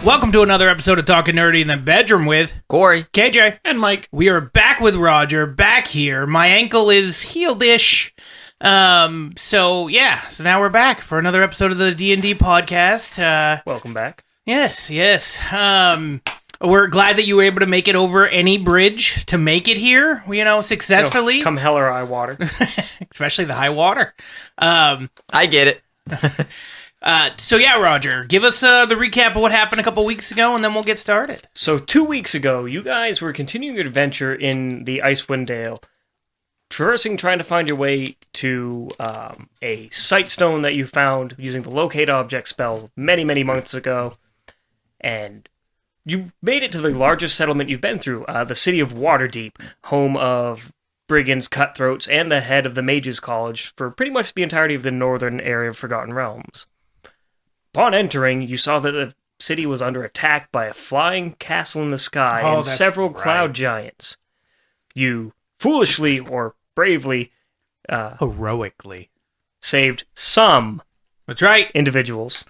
Welcome to another episode of Talking Nerdy in the Bedroom with Corey, KJ, and Mike. We are back with Roger, back here. My ankle is healed-ish. So now we're back for another episode of the D&D podcast. Welcome back. Yes. We're glad that you were able to make it over any bridge to make it here, successfully. Come hell or high water. Especially the high water. I get it. Roger, give us the recap of what happened a couple weeks ago, and then we'll get started. So 2 weeks ago, you guys were continuing your adventure in the Icewind Dale, trying to find your way to a sight stone that you found using the locate object spell many, many months ago, and you made it to the largest settlement you've been through, the city of Waterdeep, home of brigands, cutthroats, and the head of the Mages College for pretty much the entirety of the northern area of Forgotten Realms. Upon entering, you saw that the city was under attack by a flying castle in the sky and several cloud giants. You foolishly or bravely, heroically, saved some. That's right. Individuals.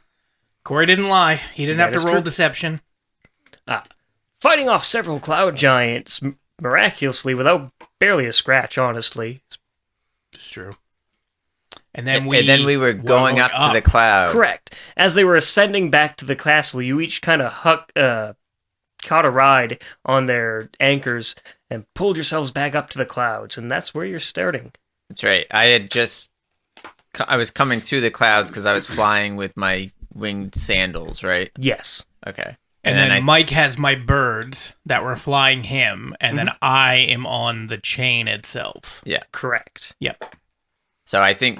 Corey didn't lie. He didn't have to roll deception. Fighting off several cloud giants miraculously without barely a scratch, honestly. It's true. And then we were going up to the cloud. Correct. As they were ascending back to the castle, you each kind of caught a ride on their anchors and pulled yourselves back up to the clouds, and that's where you're starting. That's right. I was coming through the clouds because I was flying with my winged sandals, right? Yes. Okay. And then Mike has my birds that were flying him, and then I am on the chain itself. Yeah. Correct. Yep. So I think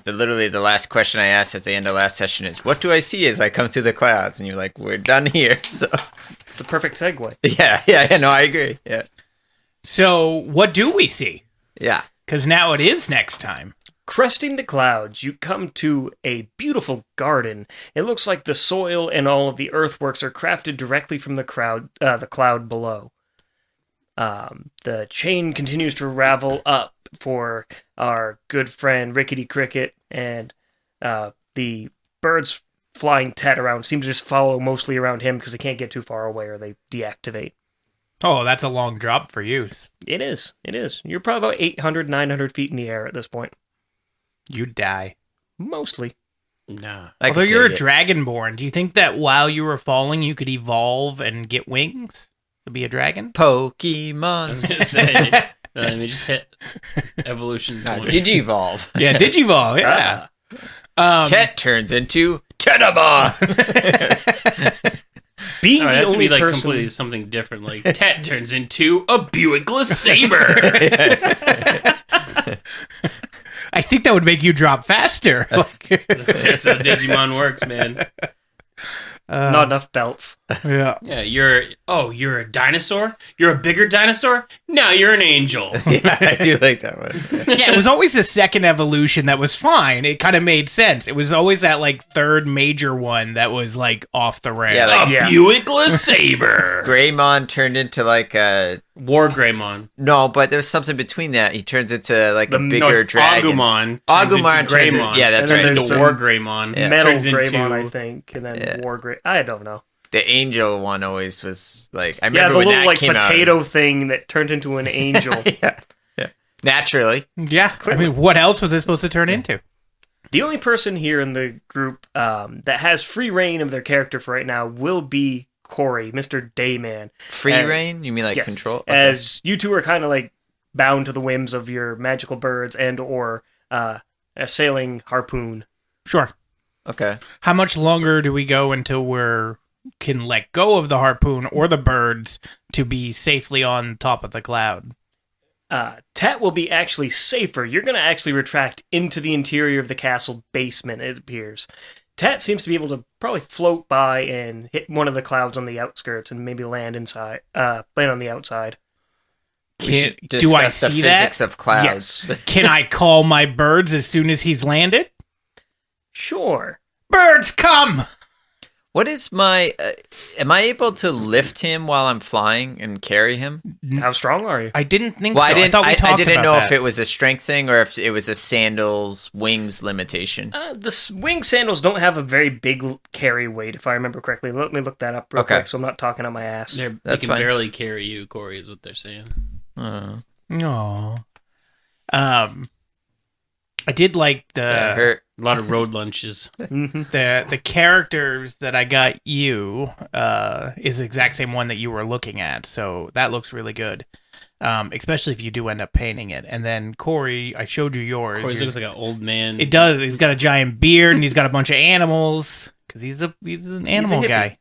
literally the last question I asked at the end of last session is, what do I see as I come through the clouds? And you're like, we're done here. So it's the perfect segue. Yeah, no, I agree. Yeah. So what do we see? Yeah. Because now it is next time. Cresting the clouds, you come to a beautiful garden. It looks like the soil and all of the earthworks are crafted directly from the cloud below. The chain continues to ravel up for our good friend Rickety Cricket, and the birds flying Tet around seem to just follow mostly around him because they can't get too far away or they deactivate. Oh, that's a long drop for use. It is. You're probably about 800, 900 feet in the air at this point. You'd die. Mostly. Nah. Although you're a dragonborn, do you think that while you were falling, you could evolve and get wings to be a dragon? Pokemon. I was going to say, let me just hit evolution. Digivolve. Yeah, Digivolve, yeah. Tet turns into Tetamon. Being the only be like person... completely something different, like Tet turns into a Buickless Saber. I think that would make you drop faster. That's how Digimon works, man. Not enough belts. Yeah. Yeah, you're a dinosaur? You're a bigger dinosaur? Now you're an angel. Yeah, I do like that one. Yeah, it was always the second evolution that was fine. It kind of made sense. It was always that third major one that was off the rails. Yeah, Buickless Saber. Greymon turned into a War Greymon. No, but there's something between that. He turns into a bigger dragon. Agumon turns into Greymon. Yeah, that's turns right. into War Greymon. Yeah. Metal turns Greymon, into... I think, and then War Grey. I don't know. The angel one always was I remember the when little that came potato out. thing that turned into an angel. Yeah. Naturally. Yeah. Clearly. I mean, what else was it supposed to turn into? The only person here in the group that has free reign of their character for right now will be Corey, Mr. Dayman. Free reign? You mean yes, control? Okay. As you two are kind of bound to the whims of your magical birds and or a sailing harpoon. Sure. Okay. How much longer do we go until we can let go of the harpoon or the birds to be safely on top of the cloud? Tet will be actually safer. You're going to actually retract into the interior of the castle basement, it appears. Tet seems to be able to probably float by and hit one of the clouds on the outskirts and maybe land on the outside. Do I see the physics of clouds? Yes. Can I call my birds as soon as he's landed? Sure. Birds, come! What is my? Am I able to lift him while I'm flying and carry him? How strong are you? I didn't think Well, so. I didn't. thought we talked I didn't about know that. if it was a strength thing or if it was a sandals wings limitation. The wing sandals don't have a very big carry weight, if I remember correctly. Let me look that up real quick, so I'm not talking on my ass. They That's can fine. barely carry you, Corey, is what they're saying. Aw. I did like That hurt. A lot of road lunches. the characters that I got you is the exact same one that you were looking at, so that looks really good. Especially if you do end up painting it. And then Corey, I showed you yours. Corey looks like an old man. It does. He's got a giant beard and he's got a bunch of animals because he's an animal hippie. guy.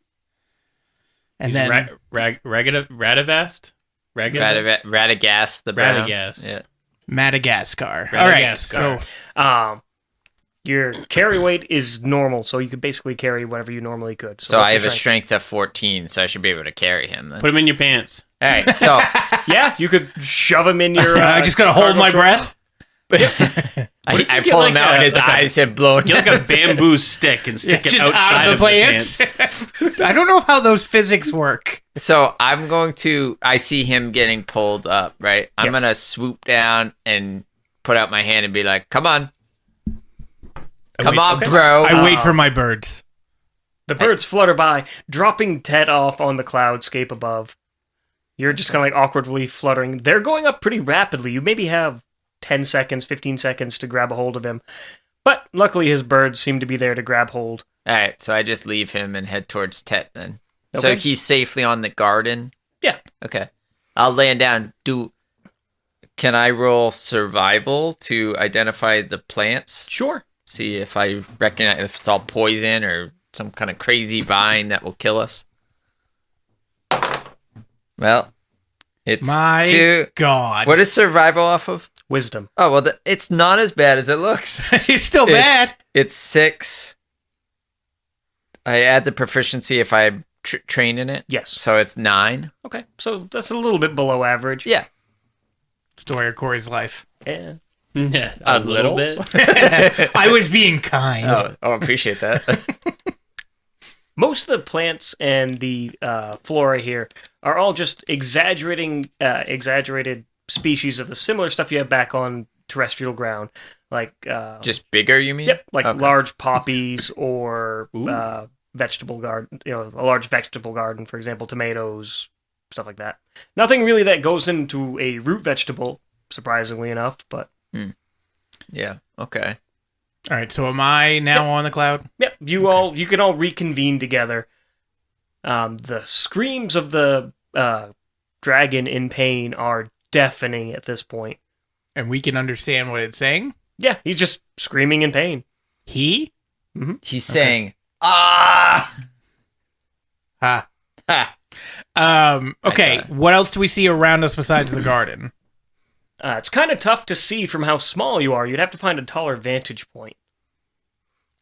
And He's then Radavast? Radagast, the brown. Radagast. Yeah. Madagascar. All right. Madagascar. So Your carry weight is normal, so you could basically carry whatever you normally could. So what's I your have a strength of 14, so I should be able to carry him. Then. Put him in your pants. All right, so Yeah, you could shove him in your. I just gotta hold cargo my shorts. breath. I pull him out and his eyes have blown. Get like a bamboo stick and stick it Just outside out of the pants. pants. I don't know how those physics work. So I'm going to. I see him getting pulled up. Right, I'm Yes. gonna swoop down and put out my hand and be like, "Come on, come on, okay. bro." I wait for my birds. The birds flutter by, dropping Tet off on the cloudscape above. You're just kind of like awkwardly fluttering. They're going up pretty rapidly. You maybe have 10 seconds, 15 seconds to grab a hold of him. But luckily his birds seem to be there to grab hold. All right, so I just leave him and head towards Tet then. So Okay. he's safely on the garden. Yeah. Okay, I'll land down. Can I roll survival to identify the plants? Sure. See if I recognize if it's all poison or some kind of crazy vine that will kill us. Well, it's My 2. God. What is survival off of? Wisdom. Oh, well, it's not as bad as it looks. It's still bad. It's 6. I add the proficiency if I train in it. Yes. So it's 9. Okay. So that's a little bit below average. Yeah. Story of Corey's life. Yeah. Yeah, A a little little? bit. I was being kind. Oh, I appreciate that. Most of the plants and the flora here are all just exaggerated species of the similar stuff you have back on terrestrial ground, like Just bigger, you mean? yep, like Okay. large poppies or vegetable garden. A large vegetable garden, for example, tomatoes, stuff like that. Nothing really that goes into a root vegetable, surprisingly enough, but. Yeah. Okay. All right, so am I now on the cloud? Yep, you can all reconvene together. The screams of the dragon in pain are deafening at this point. And we can understand what it's saying? Yeah, he's just screaming in pain. He? He's saying, "Ah!" Ha. Ha. Okay, Okay. what else do we see around us besides the garden? It's kind of tough to see from how small you are. You'd have to find a taller vantage point.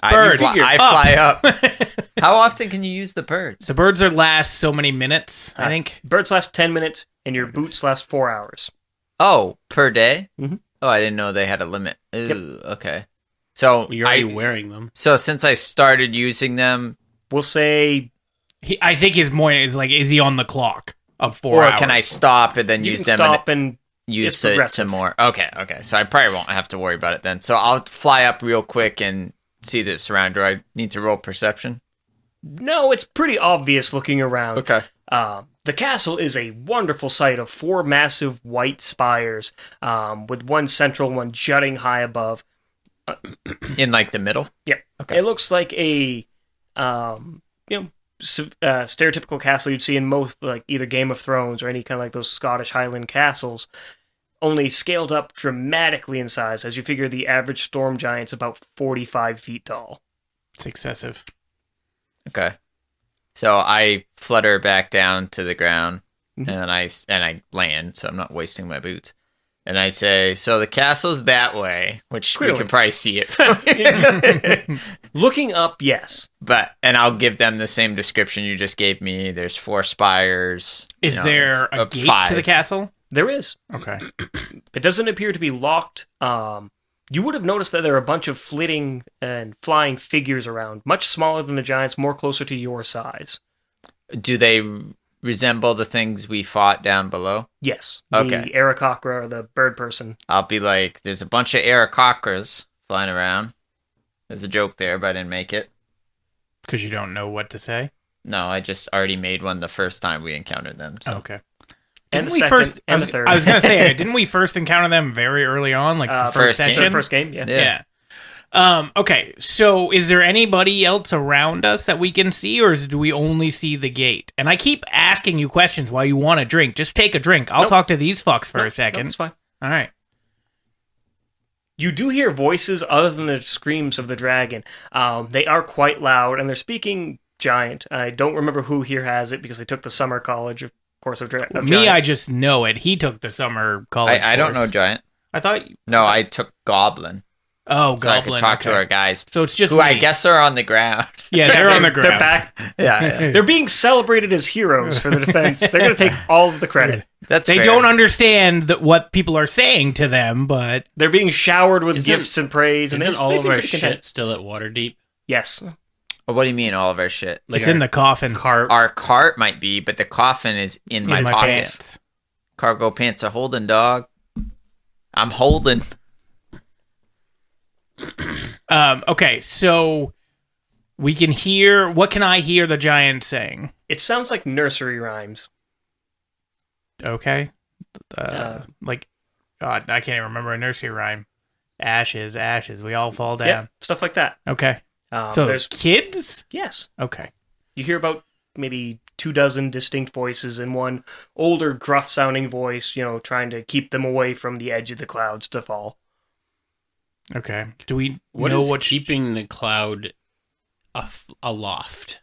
Bird. I fly up. How often can you use the birds? The birds are last so many minutes, I think. Birds last 10 minutes, and your boots last 4 hours. Oh, per day? Mhm. Oh, I didn't know they had a limit. Ooh, okay. So You're already wearing them. So since I started using them, We'll say I think his point is like, is he on the clock of 4 or hours? can I stop and then you use can them stop and and use it's it progressive. some more? Okay. So I probably won't have to worry about it then. So I'll fly up real quick and see this around. Do I need to roll perception? no, it's pretty obvious looking around. Okay. The castle is a wonderful sight of 4 massive white spires, with one central one jutting high above. In like the middle? Yep. Okay. It looks like a, stereotypical castle you'd see in most, like, either Game of Thrones or any kind of like those Scottish Highland castles, only scaled up dramatically in size, as you figure the average storm giant's about 45 feet tall. It's excessive. Okay. So I flutter back down to the ground Mhm. and I land, so I'm not wasting my boots. And I say, so the castle's that way, which Clearly. we can probably see it from Looking up, yes. and I'll give them the same description you just gave me. There's 4 spires. Is there a gate 5. to the castle? There is. Okay. It doesn't appear to be locked. You would have noticed that there are a bunch of flitting and flying figures around, much smaller than the giants, more closer to your size. Do they resemble the things we fought down below? Yes. Okay. The Aarakocra, or the bird person. I'll be like, there's a bunch of Aarakocras flying around. There's a joke there, but I didn't make it. Because you don't know what to say? No, I just already made one the first time we encountered them. So. Okay. And Didn't the we second, first, and the third. I was going to say, didn't we first encounter them very early on, like the first first game. session? The first game, yeah. Yeah. Okay, so is there anybody else around us that we can see, or do we only see the gate? And I keep asking you questions while you want a drink. Just take a drink. I'll Nope. talk to these fucks for Nope, a second. nope, it's fine. All right. You do hear voices other than the screams of the dragon. They are quite loud, and they're speaking giant. I don't remember who here has it because they took the summer college course of Me, giant. I just know it. He took the summer college I don't know course. Giant. I thought... No, I took Goblin. Oh, So I Goblin. could talk to okay. our guys, So it's just who me. I guess are on the ground. Yeah, they're on the ground. They're back. Yeah. They're being celebrated as heroes for the defense. They're going to take all of the credit. That's They fair. don't understand what people are saying to them, but... They're being showered with Isn't- gifts and praise. And Isn't all they of seem our pretty shit content. still at Waterdeep? Yes. Well, what do you mean, all of our shit? Like it's in the coffin. cart. Our cart might be, but the coffin is in my pockets. pants. Cargo pants are holding, dog. I'm holding. Okay, so we can hear... What can I hear the giant saying? It sounds like nursery rhymes. Okay. Like, God, I can't even remember a nursery rhyme. Ashes, ashes, we all fall down. Yeah, stuff like that. Okay. So There's kids? yes. Okay. You hear about maybe 24 distinct voices and one older, gruff-sounding voice, trying to keep them away from the edge of the clouds to fall. Okay. Do we What know is what... keeping the cloud aloft?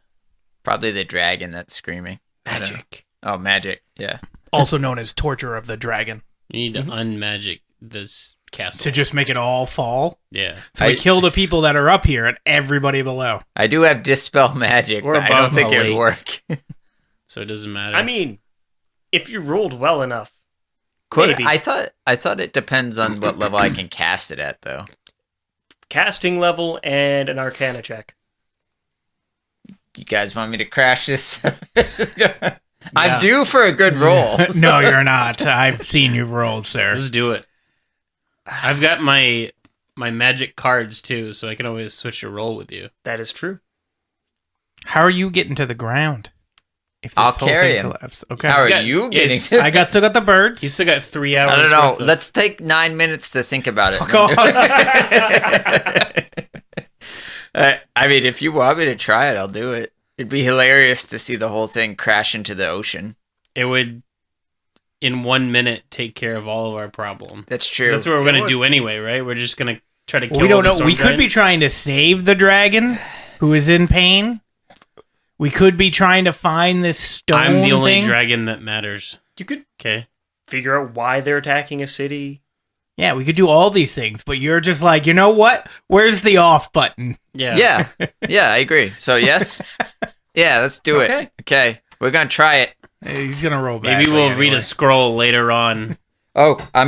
Probably the dragon that's screaming. I don't know. Magic. Oh, magic. Yeah. Also known as torture of the dragon. You need to unmagic this castle. To just make it all fall? Yeah. So we kill the people that are up here and everybody below. I do have dispel magic, We're but I don't above think the it would lake. work. So it doesn't matter. I mean, if you rolled well enough, Could maybe. I thought it depends on what level I can cast it at, though. Casting level and an arcana check. You guys want me to crash this? Yeah. I'm due for a good roll. No, you're not. I've seen you rolled, sir. let's do it. I've got my magic cards too, so I can always switch a roll with you. That is true. How are you getting to the ground? If I'll whole carry thing him. collapses? Okay. How are got- you getting? yes. I still got the birds. He's still got 3 hours. I don't know. worth of- Let's take 9 minutes to think about it. Fuck off. I mean, if you want me to try it, I'll do it. It'd be hilarious to see the whole thing crash into the ocean. It would, in 1 minute, take care of all of our problem. That's 'Cause true. that's what we're gonna would. do anyway, right? We're just gonna try to kill. We don't all the know. storm We could be giants? trying to save the dragon who is in pain. We could be trying to find this stone I'm the only thing. dragon that matters. You could Okay. figure out why they're attacking a city. Yeah, we could do all these things, but you're just like, you know what? Where's the off button? Yeah. Yeah, I agree. So yes, yeah, let's do Okay. it. Okay, we're gonna try it. He's gonna roll back. Maybe we'll read anyway. a scroll later on. Oh, I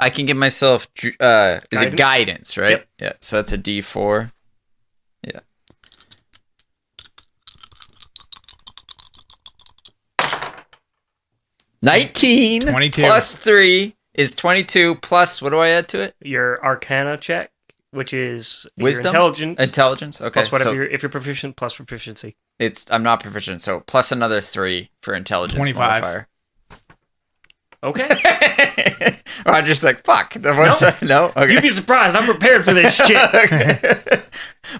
can give myself. Is it Guidance? guidance, right? Yep. Yeah. So that's a D4. Yeah. $19 22. plus 3 is 22 plus what do I add to it? Your arcana check, which is Wisdom? your intelligence. Intelligence. Okay. Plus whatever so if you're proficient, plus proficiency. I'm not proficient, so plus another 3 for intelligence 25. modifier. Okay. Roger's like, fuck. The one No. time, no? Okay. You'd be surprised. I'm prepared for this shit. Okay.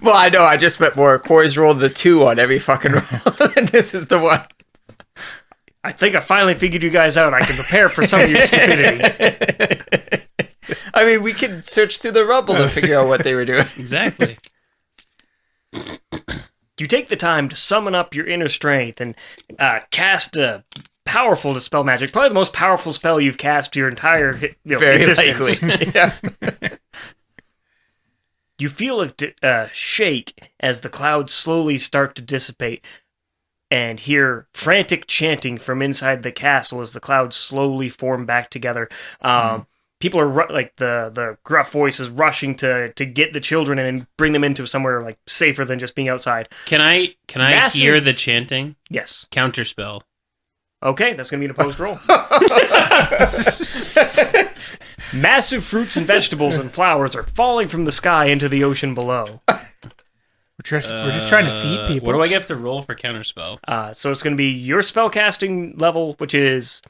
Well, I know. I just meant more. Corey's rolled the 2 on every fucking roll, and this is the one. I think I finally figured you guys out. I can prepare for some of your stupidity. I mean, we could search through the rubble to figure out what they were doing. Exactly. You take the time to summon up your inner strength and cast a powerful dispel magic. Probably the most powerful spell you've cast your entire Very existence. likely. Yeah. You feel a shake as the clouds slowly start to dissipate and hear frantic chanting from inside the castle as the clouds slowly form back together. people are like the gruff voice is rushing to get the children and bring them into somewhere like safer than just being outside. Can I Massive- hear the chanting? Yes. Counterspell. Okay, that's going to be an opposed roll. Massive fruits and vegetables and flowers are falling from the sky into the ocean below. We're just trying to feed people. What do I get to roll for counterspell? So it's going to be your spellcasting level, which is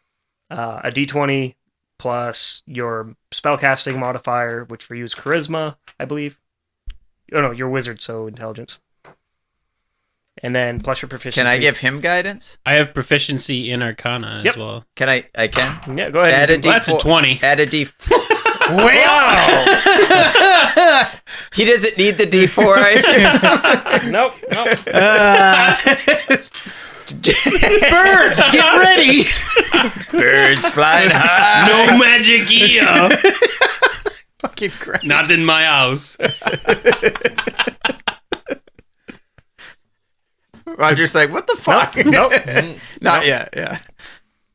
a d20 plus your spellcasting modifier, which for you is charisma, I believe. Oh no, you're wizard, so intelligence. And then plus your proficiency. Can I give him guidance? I have proficiency in Arcana as Yep. well. Can I? I can. Yeah, go ahead. Add a Well, that's a 20. Add a D. Wow! He doesn't need the D4, I assume. Nope. Birds, get ready! Birds flying high. No magic here. Fucking crap. Not in my house. Roger's like, what the fuck? Nope. Not yet, yeah.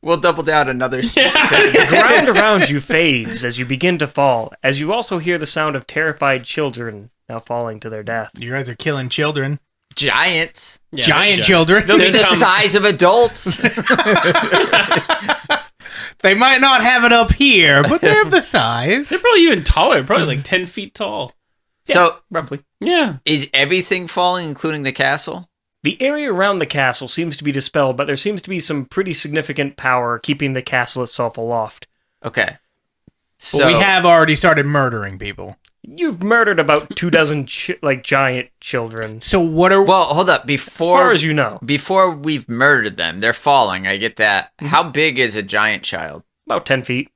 We'll double down another. The ground around you fades as you begin to fall, as you also hear the sound of terrified children now falling to their death. You guys are killing children. Giants. Yeah, Giant children. They'll be They the come- size of adults. They might not have it up here, but they have the size. They're probably even taller. Probably like 10 feet tall. So, Roughly. Yeah. is everything falling, including the castle? The area around the castle seems to be dispelled, but there seems to be some pretty significant power keeping the castle itself aloft. Okay. But So we have already started murdering people. You've murdered about 24 giant children, So what are... well, hold up. as far as you know. Before we've murdered them, they're falling. I get that. Mm-hmm. How big is a giant child? About 10 feet.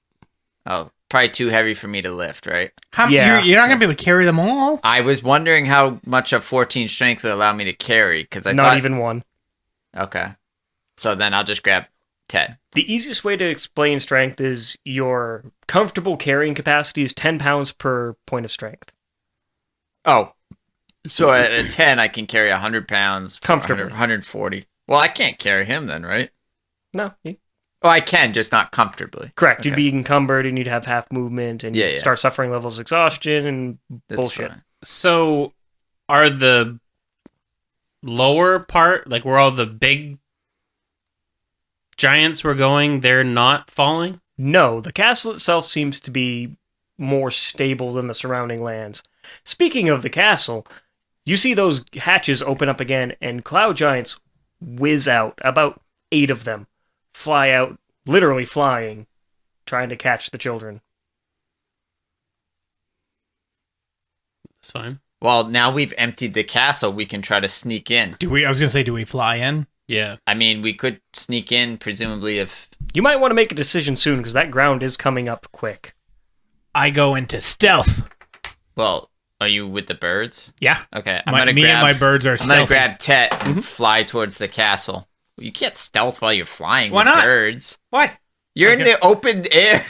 Oh, probably too heavy for me to lift, right? Yeah. you're not going to be able to carry them all? I was wondering how much a 14 strength would allow me to carry, because I Not thought... even one. Okay. So then I'll just grab 10. The easiest way to explain strength is your comfortable carrying capacity is 10 pounds per point of strength. Oh. So at a 10, I can carry 100 pounds. Comfortably. 140. Well, I can't carry him then, right? No, Oh, I can, just not comfortably. correct. You'd Okay. be encumbered and you'd have half movement and Yeah, you'd yeah. start suffering levels of exhaustion and That's bullshit. fine. So, are the lower part, like where all the big giants were going, they're not falling? No, the castle itself seems to be more stable than the surrounding lands. Speaking of the castle, you see those hatches open up again and cloud giants whiz out, about 8 of them, fly out, literally flying, trying to catch the children. That's fine. Well, now we've emptied the castle, we can try to sneak in. I was going to say, do we fly in? Yeah. I mean, we could sneak in, presumably, if... You might want to make a decision soon because that ground is coming up quick. I go into stealth. Well, are you with the birds? Yeah. Okay, Me and my birds are I'm gonna stealthy. grab Tet and fly towards the castle. You can't stealth while you're flying Why with not? birds. What? You're in Okay. the open air.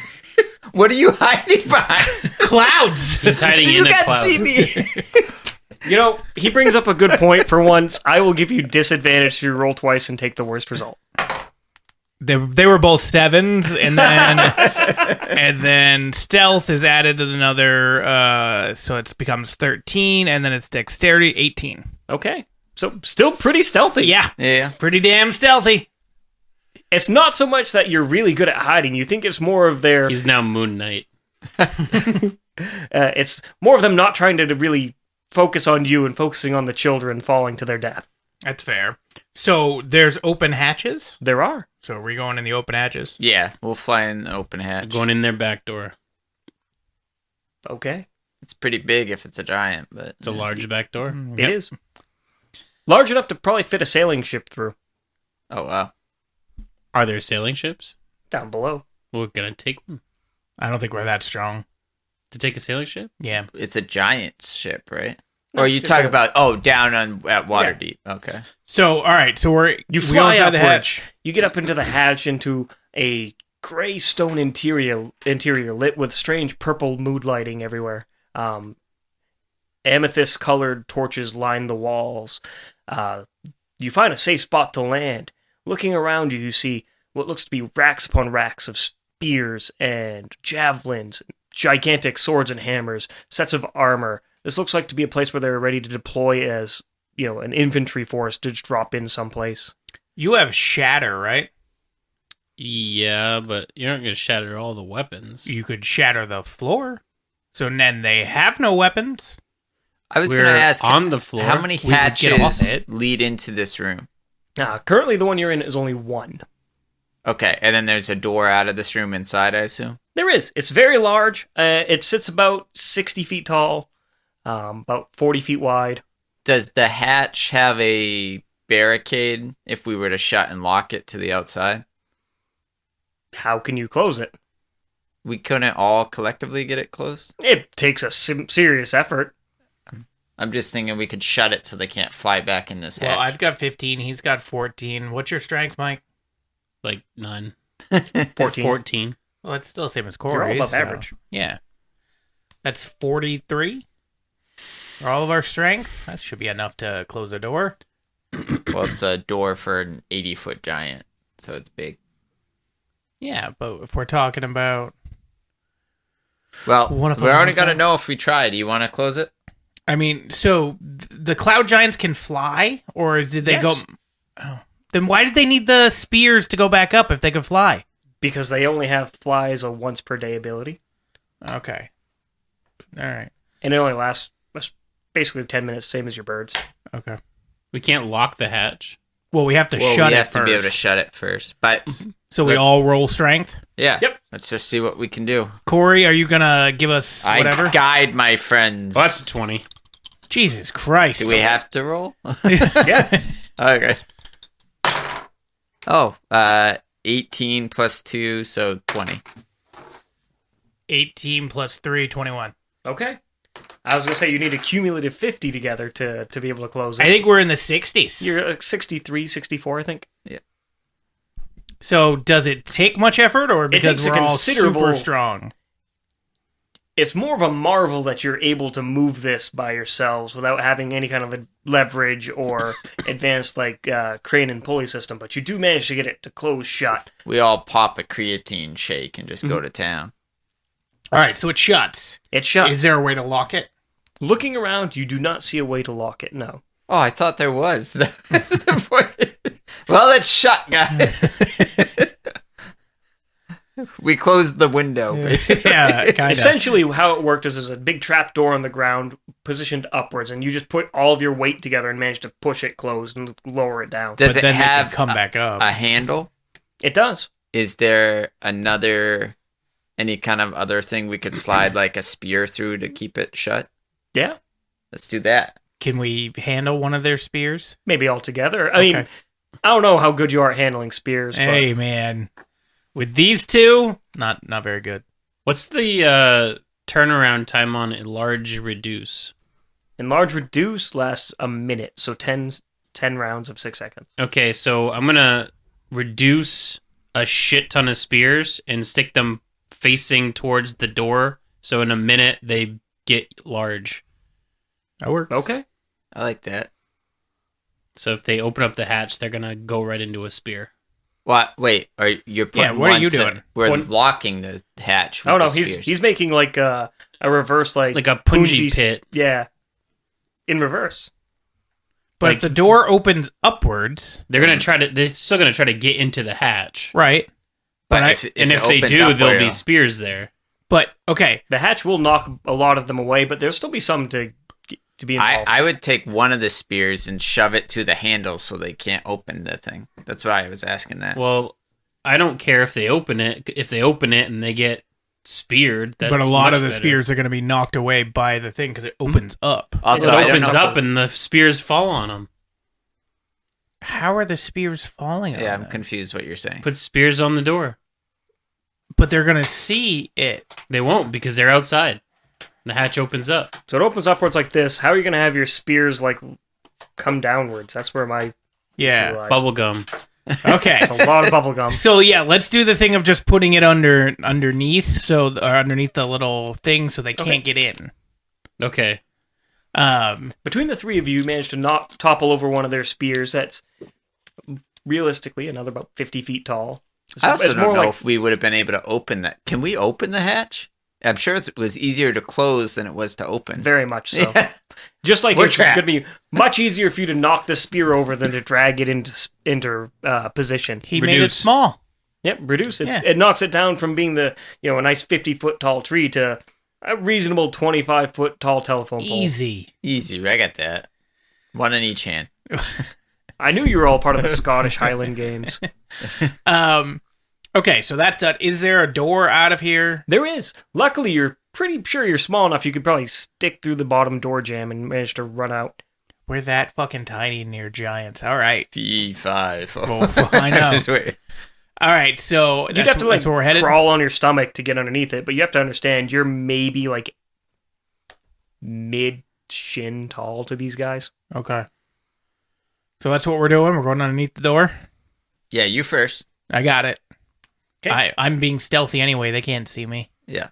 What are you hiding behind? Clouds! He's hiding You in a can't cloud. see me. You know, he brings up a good point for once. I will give you disadvantage to roll twice and take the worst result. They were both 7s, and then and then stealth is added to another, so it becomes 13, and then it's dexterity 18. Okay. So, still pretty stealthy. Yeah, Yeah. pretty damn stealthy. It's not so much that you're really good at hiding. You think it's more of their... He's now Moon Knight. it's more of them not trying to really focus on you and focusing on the children falling to their death. That's fair. So there's open hatches. There are. So are we going in the open hatches? Yeah, we'll fly in the open hatch. Going in their back door. Okay. It's pretty big if it's a giant, but It's a large back door. It is. Large enough to probably fit a sailing ship through. Oh wow. Are there sailing ships? Down below. We're gonna take one. I don't think we're that strong. To take a sailing ship? Yeah. It's a giant ship, right? No, or you it's talk a- about down on at Yeah. Waterdeep. Okay. So all right. So You we go fly inside upward. the hatch. You get up into the hatch into a gray stone interior lit with strange purple mood lighting everywhere. Amethyst colored torches line the walls. You find a safe spot to land. Looking around you, you see what looks to be racks upon racks of spears and javelins, gigantic swords and hammers, sets of armor. This looks like to be a place where they're ready to deploy as, an infantry force to just drop in someplace. You have shatter, right? Yeah, but you're not going to shatter all the weapons. You could shatter the floor. So then they have no weapons. I was We're going to ask on the floor. how many We would get off hatches it. lead into this room? Currently, the one you're in is only one. Okay, and then there's a door out of this room inside, I assume? There is. It's very large. It sits about 60 feet tall, about 40 feet wide. Does the hatch have a barricade if we were to shut and lock it to the outside? How can you close it? We couldn't all collectively get it closed? It takes a serious effort. I'm just thinking we could shut it so they can't fly back in this hatch. Well, I've got 15. He's got 14. What's your strength, Mike? Like 9. 14. 14. Well, that's still the same as You're all Corey. above average. Yeah. That's 43 for all of our strength. That should be enough to close a door. Well, it's a door for an 80-foot giant, so it's big. Yeah, but if we're talking about... Well, What if we're I only want going to some? know if we try. Do you want to close it? I mean, so the cloud giants can fly? Or did they Yes. go... Oh. Then why did they need the spears to go back up if they could fly? Because they only have fly as a once per day ability. Okay. All right. And it only lasts basically 10 minutes, same as your birds. Okay. We can't lock the hatch. Well, we have to Well, shut we it have to be able to first. shut it first. But, So we all roll strength? yeah. Yep. Let's just see what we can do. Corey, are you going to give us whatever? I guide my friends. Well, that's a 20. Jesus Christ. Do we have to roll? Yeah. Okay. Oh, 18 plus 2, so 20. 18 plus 3, 21. Okay. I was going to say you need a cumulative 50 together to be able to close it. I think we're in the 60s. You're like 63, 64, I think. So does it take much effort or because takes a we're all considerable- super strong? It's more of a marvel that you're able to move this by yourselves without having any kind of a leverage or advanced crane and pulley system, but you do manage to get it to close shut. We all pop a creatine shake and just go to town. All right, so it shuts. It shuts. Is there a way to lock it? Looking around, you do not see a way to lock it, no. Oh, I thought there was. Well, it's shut, guys. We closed the window, basically. Yeah, kind of. Essentially, how it worked is there's a big trap door on the ground positioned upwards, and you just put all of your weight together and manage to push it closed and lower it down. Does But it then they can have come back up. a handle? It does. Is there any kind of other thing we could slide like a spear through to keep it shut? Yeah, Let's do that. Can we handle one of their spears? maybe all together. I mean, I don't know how good you are at handling spears, Hey, man. With these two, not very good. What's the turnaround time on enlarge reduce? but enlarge reduce lasts a minute, so 10 rounds of 6 seconds. Okay, so I'm going to reduce a shit ton of spears and stick them facing towards the door. So in a minute, they get large. That works. Okay. I like that. So if they open up the hatch, they're going to go right into a spear. What? Wait, you're putting Yeah, what are one you to- doing? We're One- locking the hatch with Oh no, the he's spears. making like a reverse Like a punji Punji- pit. Yeah. In reverse. But Like- if the door opens upwards, They're still going to try to get into the hatch. right? But I- if And it if they opens do, up there'll where- be spears there. But, okay. The hatch will knock a lot of them away, but there'll still be some to be involved. I would take one of the spears and shove it to the handle so they can't open the thing. That's why I was asking that. Well, I don't care if they open it. If they open it and they get speared, that's But a lot much of the better. spears are going to be knocked away by the thing because it opens up. Also, It I don't opens know- up and the spears fall on them. How are the spears falling on Yeah, I'm them? confused what you're saying. Put spears on the door. But they're going to see it. They won't because they're outside. The hatch opens up. So it opens upwards like this. How are you going to have your spears come downwards? That's where my Yeah. issue lies. Bubble gum. Okay. It's a lot of bubble gum. So yeah, let's do the thing of just putting it underneath, or underneath the little thing, so they can't get in. Okay. Between the three of you, you managed to not topple over one of their spears. That's realistically another about 50 feet tall. I also It's don't more know like- if we would have been able to open that. Can we open the hatch I'm sure it was easier to close than it was to open. Very much so. Yeah. Just like We're it's going to trapped. be much easier for you to knock the spear over than to drag it into position. He made it Reduce. small. Yep, reduce it. Yeah. It knocks it down from being a nice 50-foot tall tree to a reasonable 25-foot tall telephone pole. Easy. Easy. I got that. One in each hand. I knew you were all part of the Scottish Highland Games. Okay, so that's done. Is there a door out of here? There is. Luckily, you're pretty sure you're small enough you could probably stick through the bottom door jamb and manage to run out. We're that fucking tiny near giants. All right. P5. Well, I know. Just wait. All right, so You'd have to that's where we're headed. crawl on your stomach to get underneath it, but you have to understand you're maybe like mid-shin tall to these guys. Okay. So that's what we're doing. We're going underneath the door. Yeah, you first. I got it. 'Kay. I'm being stealthy anyway. They can't see me. Yeah.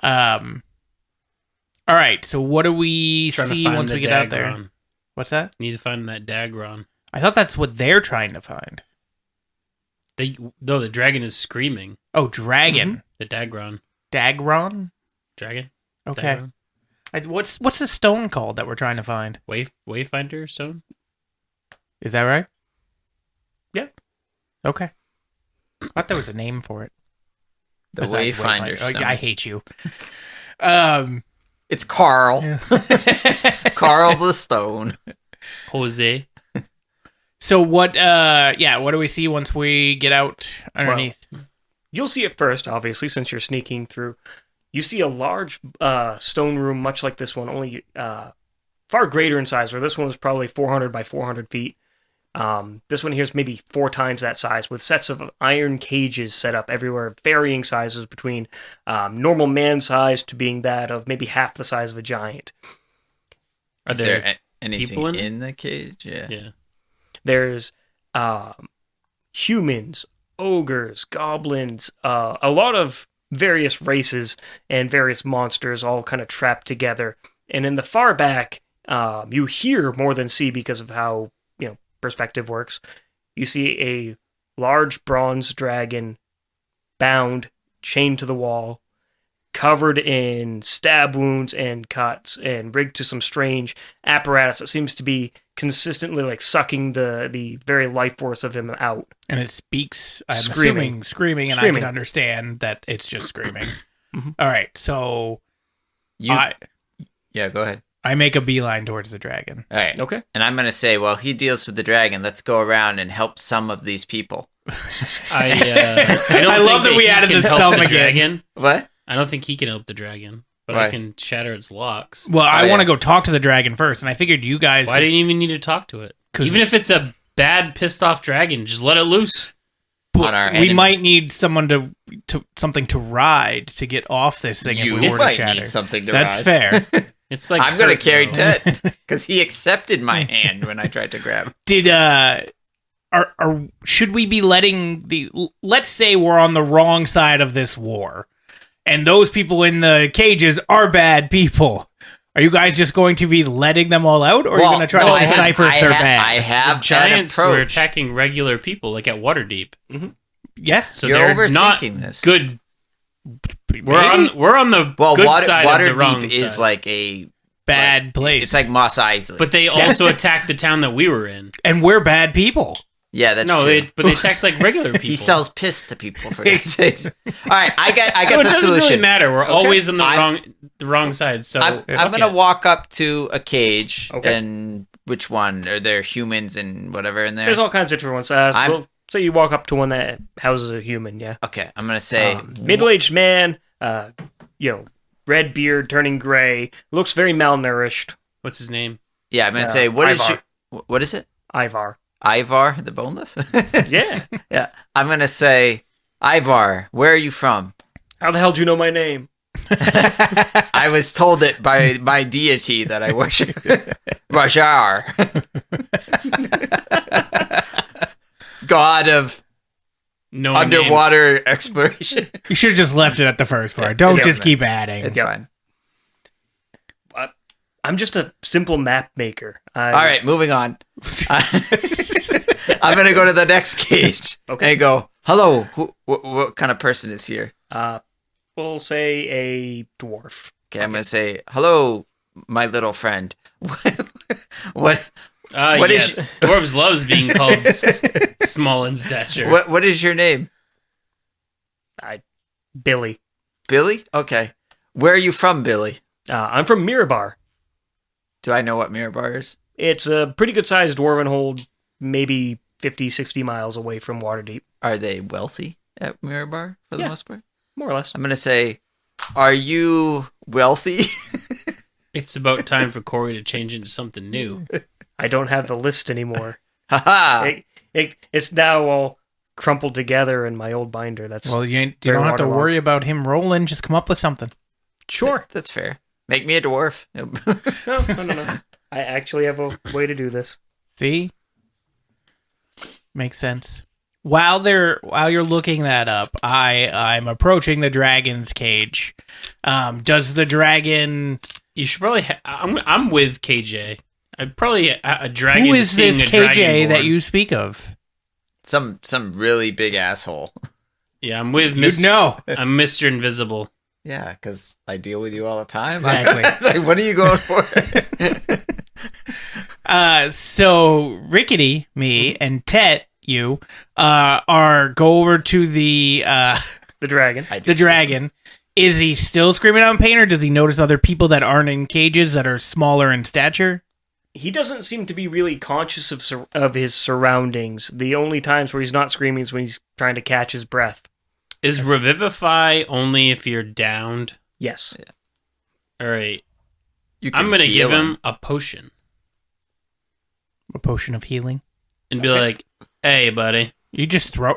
All right. So what do we Trying to see find once the we get out there? Dagron. What's that? Need to find that Dagron. I thought that's what they're trying to find. The dragon is screaming. Oh, dragon. The Dagron. Dagron. Dragon? Okay. Dagron? What's the stone called that we're trying to find? Wayfinder stone? Is that right? Yeah. Okay. I thought there was a name for it. The Besides Wayfinder. Oh, stone. I hate you. It's Carl. Carl the Stone. Jose. So what? What do we see once we get out underneath? You'll see it first, obviously, since you're sneaking through. You see a large stone room, much like this one, only far greater in size, where this one was probably 400 by 400 feet. This one here is maybe 4 times that size, with sets of iron cages set up everywhere, varying sizes between normal man size to being that of maybe half the size of a giant. Is there anything people in it? in the cage? Yeah. Yeah. There's humans, ogres, goblins, a lot of various races and various monsters all kind of trapped together. And in the far back, you hear more than see because of how perspective works. You see a large bronze dragon bound, chained to the wall, covered in stab wounds and cuts, and rigged to some strange apparatus that seems to be consistently like sucking the very life force of him out. And it speaks. I'm Screaming. assuming screaming, and I Screaming. can understand that it's just screaming. Mhm. All right, so Yeah, go ahead. I make a beeline towards the dragon. All right. Okay. And I'm going to say, while he deals with the dragon, let's go around and help some of these people. I don't I love think that we he added can the help some the again. dragon. What? I don't think he can help the dragon, but Why? I can shatter its locks. Well, I yeah. want to go talk to the dragon first, and I figured you guys. Why do you even need to talk to it? 'Cause- Even if it's a bad, pissed off dragon, just let it loose. On our we enemy. might need someone to something to ride to get off this thing You if we were to might shatter. need something to That's ride. fair. It's like I'm going to hurt, carry though. Ted because he accepted my hand when I tried to grab him. Did should we be letting let's say we're on the wrong side of this war, and those people in the cages are bad people? Are you guys just going to be letting them all out, or are you going to try to decipher if they're bad? I have The giants that were approach. attacking regular people, like at Waterdeep. Yeah. So You're they're not overthinking this. good. Maybe. We're on the Well, good side of the wrong Waterdeep is side. like a bad place. It's like Moss Isley. But they also attacked the town that we were in. and we're bad people. yeah, that's No, true. but they attacked like regular people. He sells piss to people for God's sakes. All right, I got So the it doesn't solution. really matter. We're always on I'm- the wrong side. So I'm fuck gonna it. walk up to a cage, Okay. and which one? Are there humans and whatever in there? There's all kinds of different ones. I'm- Well, say you walk up to one that houses a human, yeah. Okay, I'm gonna say Middle-aged man, red beard turning gray, looks very malnourished. What's his name? yeah. I'm gonna say what is Ivar. what is it? Ivar. Ivar the boneless? Yeah. Yeah. I'm gonna say Ivar. Where are you from? How the hell do you know my name? I was told it by my deity that I worship, Rajar, god of No underwater exploration. You should have just left it at the first part. Don't Yeah. just keep adding. It's Yep. fine. I'm just a simple map maker. All right, moving on. I'm gonna go to the next cage Okay. and go. Hello, what kind of person is here? we'll say a dwarf. Okay, I'm gonna say hello, my little friend. What? What yes. is- Dwarves loves being called small in stature. What is your name? Billy. Billy? Okay. Where are you from, Billy? I'm from Mirabar. Do I know what Mirabar is? It's a pretty good-sized dwarven hold, maybe 50, 60 miles away from Waterdeep. Are they wealthy at Mirabar for the Yeah. most part? More or less. I'm gonna say, are you wealthy? It's about time for Corey to change into something new. I don't have the list anymore. Haha. It's now all crumpled together in my old binder. That's Well, you very don't have to waterlogged. worry about him rolling. Just come up with something. Sure. That's fair. Make me a dwarf. No. I actually have a way to do this. See? Makes sense. While you're looking that up, I'm approaching the dragon's cage. Does the dragon? You should probably. I'm with KJ. I'd probably a dragon. Who is this seeing a KJ that dragonborn. you speak of? Some really big asshole. Yeah, I'm with You'd know. I'm Mr. Invisible. Yeah, because I deal with you all the time. Exactly. It's like, what are you going for? So Rickety, me, and Tet, you, are go over to the dragon. I do. the dragon. Is he still screaming out in pain, or does he notice other people that aren't in cages that are smaller in stature? He doesn't seem to be really conscious of his surroundings. The only times where he's not screaming is when he's trying to catch his breath. Is Revivify only if you're downed? Yes. All right. You can I'm going to heal give him a potion A potion of healing. and be like, hey, buddy. You can just throw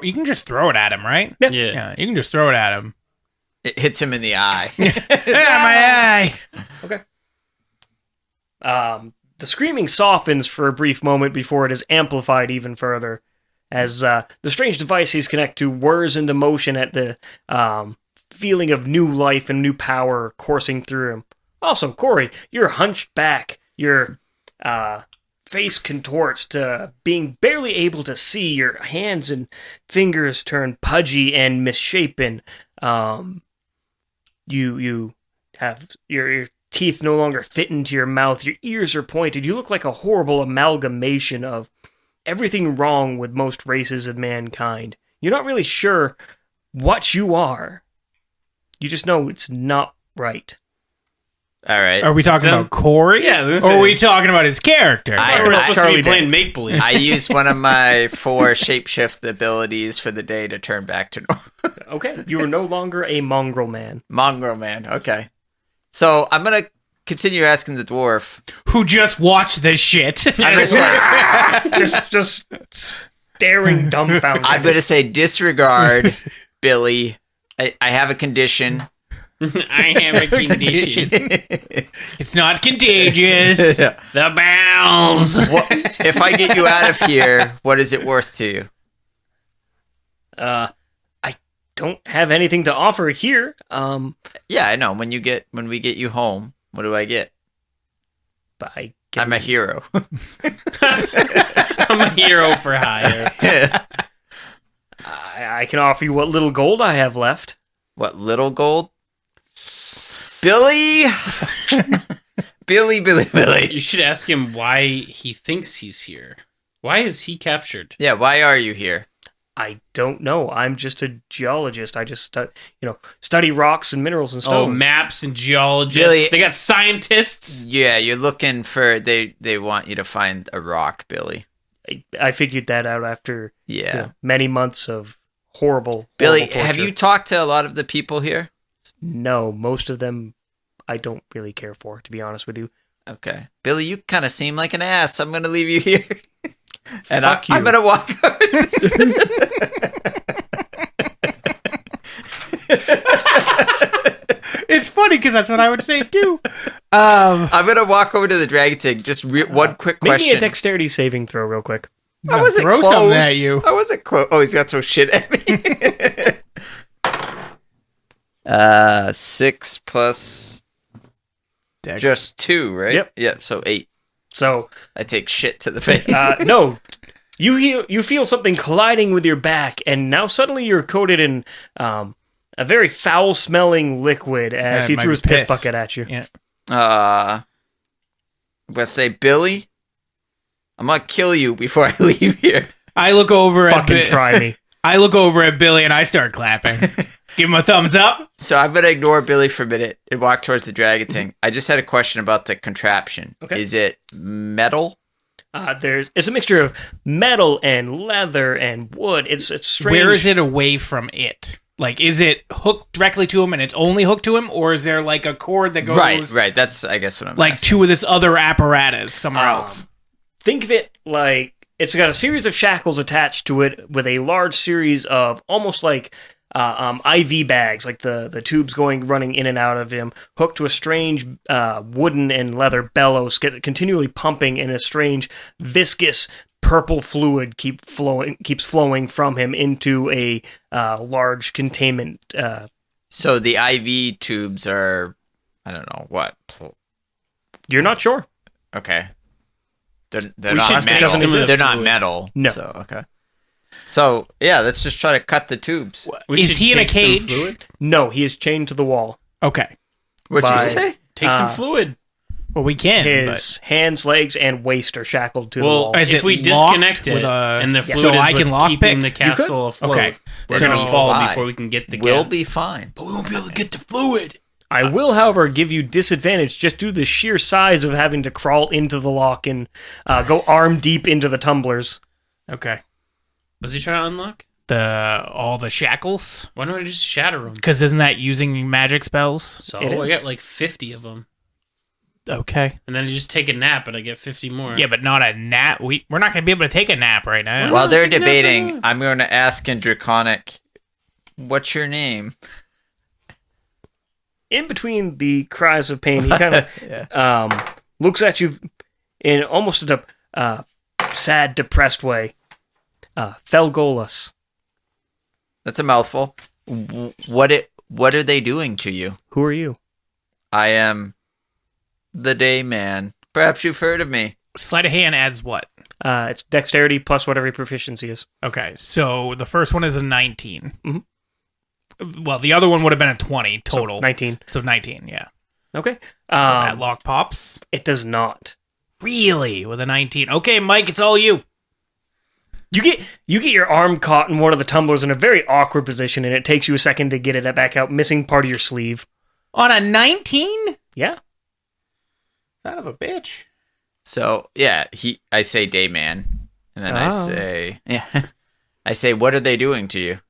it at him, right? Yeah. Yeah. You can just throw it at him. It hits him in the eye. My eye. Okay. The screaming softens for a brief moment before it is amplified even further, as the strange device he's connected to whirs into motion at the feeling of new life and new power coursing through him. Also, Corey, you're hunched back. Your face contorts to being barely able to see. Your hands and fingers turn pudgy and misshapen. You have your teeth no longer fit into your mouth. Your ears are pointed. You look like a horrible amalgamation of everything wrong with most races of mankind. You're not really sure what you are. You just know it's not right. All right. Are we talking So- about Corey? Yeah, I was Or gonna are say- we talking about his character? We're supposed to Charlie be Day. playing make believe. I used one of my 4 shapeshift abilities for the day to turn back to normal. Okay, you are no longer a mongrel man. Mongrel man. Okay. So I'm going to continue asking the dwarf. Who just watched this shit? I'm going to say, just staring dumbfounded. I'm going to say disregard, Billy. I have a condition. I have a condition. It's not contagious. Yeah. The bells. If I get you out of here, what is it worth to you? I don't have anything to offer here. Yeah, I know. When we get you home, what do I get? But I'm a hero. I'm a hero for hire. I can offer you what little gold I have left. What, little gold? Billy! Billy. You should ask him why he thinks he's here. Why is he captured? Yeah, why are you here? I don't know. I'm just a geologist. I just study rocks and minerals and Oh, stones. maps and geologists. Really? They got scientists. Yeah, you're looking for... They want you to find a rock, Billy. I figured that out after Yeah. many months of horrible Billy, torture. have you talked to a lot of the people here? No, most of them I don't really care for, to be honest with you. Okay. Billy, you kind of seem like an ass. I'm going to leave you here. And Fuck you. I'm going to walk out. It's funny because that's what I would say too. I'm going to walk over to the dragon thing. Just one quick Make question. me a dexterity saving throw real quick. I wasn't throw close. something at you. I wasn't close. Oh, he's got to throw shit at me. 6 plus Dex. just 2, right? Yep. So 8. So, I take shit to the face. no. You feel something colliding with your back, and now suddenly you're coated in a very foul-smelling liquid as it he might threw be his piss piss. bucket at you. Yeah. I'm gonna say, Billy, I'm gonna kill you before I leave here. I look over at Fucking try me. I look over at Billy and I start clapping. Give him a thumbs up. So I'm gonna ignore Billy for a minute and walk towards the dragon thing. I just had a question about the contraption. Okay. Is it metal? It's a mixture of metal and leather and wood. It's strange. Where is it away from it? Like, is it hooked directly to him and it's only hooked to him, or is there like a cord that goes Right. That's, I guess, what I'm like asking. to this other apparatus somewhere else? Think of it like it's got a series of shackles attached to it with a large series of almost like IV bags, like the tubes running in and out of him, hooked to a strange wooden and leather bellows, continually pumping, in a strange viscous purple fluid keeps flowing from him into a large containment. So the IV tubes are, I don't know what. You're not sure. Okay. They're We not should take metal. some of the They're not fluid. metal. No. So okay. So yeah, let's just try to cut the tubes. We Is should he in a take some cage? fluid. No, he is chained to the wall. Okay. What'd you By- say? Take some fluid. Well, we can. His hands, legs, and waist are shackled to the Well, wall. Is if it we locked disconnect it with a- and the Yeah. fluid So is I can what's lock keeping pick? the castle afloat, Okay. we're So- gonna fall Fine. before we can get the We'll gap. be fine. But we won't be able to get the fluid. I will, however, give you disadvantage just due to the sheer size of having to crawl into the lock and go arm deep into the tumblers. Okay. Was he trying to unlock? All the shackles? Why don't I just shatter them? Because isn't that using magic spells? So It I is. got like 50 of them. Okay. And then I just take a nap and I get 50 more. Yeah, but not a nap. We're not going to be able to take a nap right now. While they're taking that debating, down. I'm going to ask in Draconic, what's your name? In between the cries of pain, he kind of Yeah. looks at you in almost a sad, depressed way. Felgolas. That's a mouthful. What are they doing to you? Who are you? I am the Day Man. Perhaps you've heard of me. Sleight of hand adds what? It's dexterity plus whatever your proficiency is. Okay, so the first one is a 19. Mhm. Well, the other one would have been a 20 total. So 19. So 19, yeah. Okay. That lock pops. It does not. Really? With a 19. Okay, Mike, it's all you. You get your arm caught in one of the tumblers in a very awkward position, and it takes you a second to get it back out, missing part of your sleeve. On a 19? Yeah. Son of a bitch. So yeah, I say Day Man, and then I Oh. say I say, what are they doing to you?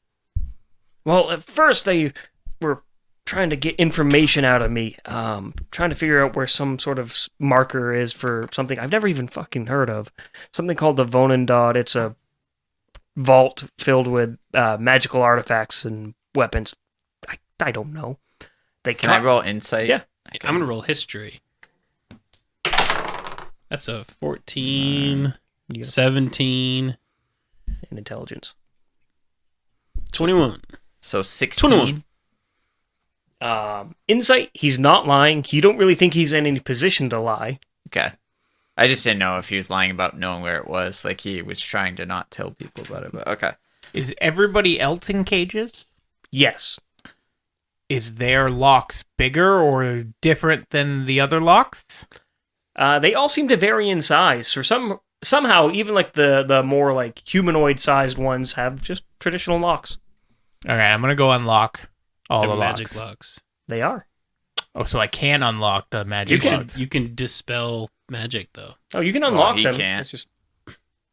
Well, at first they were trying to get information out of me, trying to figure out where some sort of marker is for something I've never even fucking heard of. Something called the Vonendod. It's a vault filled with magical artifacts and weapons. I don't know. They Can I roll insight? Yeah. I'm going to roll history. That's a 14, Yeah. 17, in intelligence. 21. So 16. 21. Insight. He's not lying. You don't really think he's in any position to lie. Okay. I just didn't know if he was lying about knowing where it was. Like he was trying to not tell people about it. But okay. Is everybody else in cages? Yes. Is their locks bigger or different than the other locks? They all seem to vary in size. For somehow, even like the more like humanoid-sized ones have just traditional locks. All right, I'm going to go unlock all They're the magic locks. locks. They are. Oh, so I can unlock the magic locks. You can dispel magic, though. Oh, you can unlock he them. can't. It's just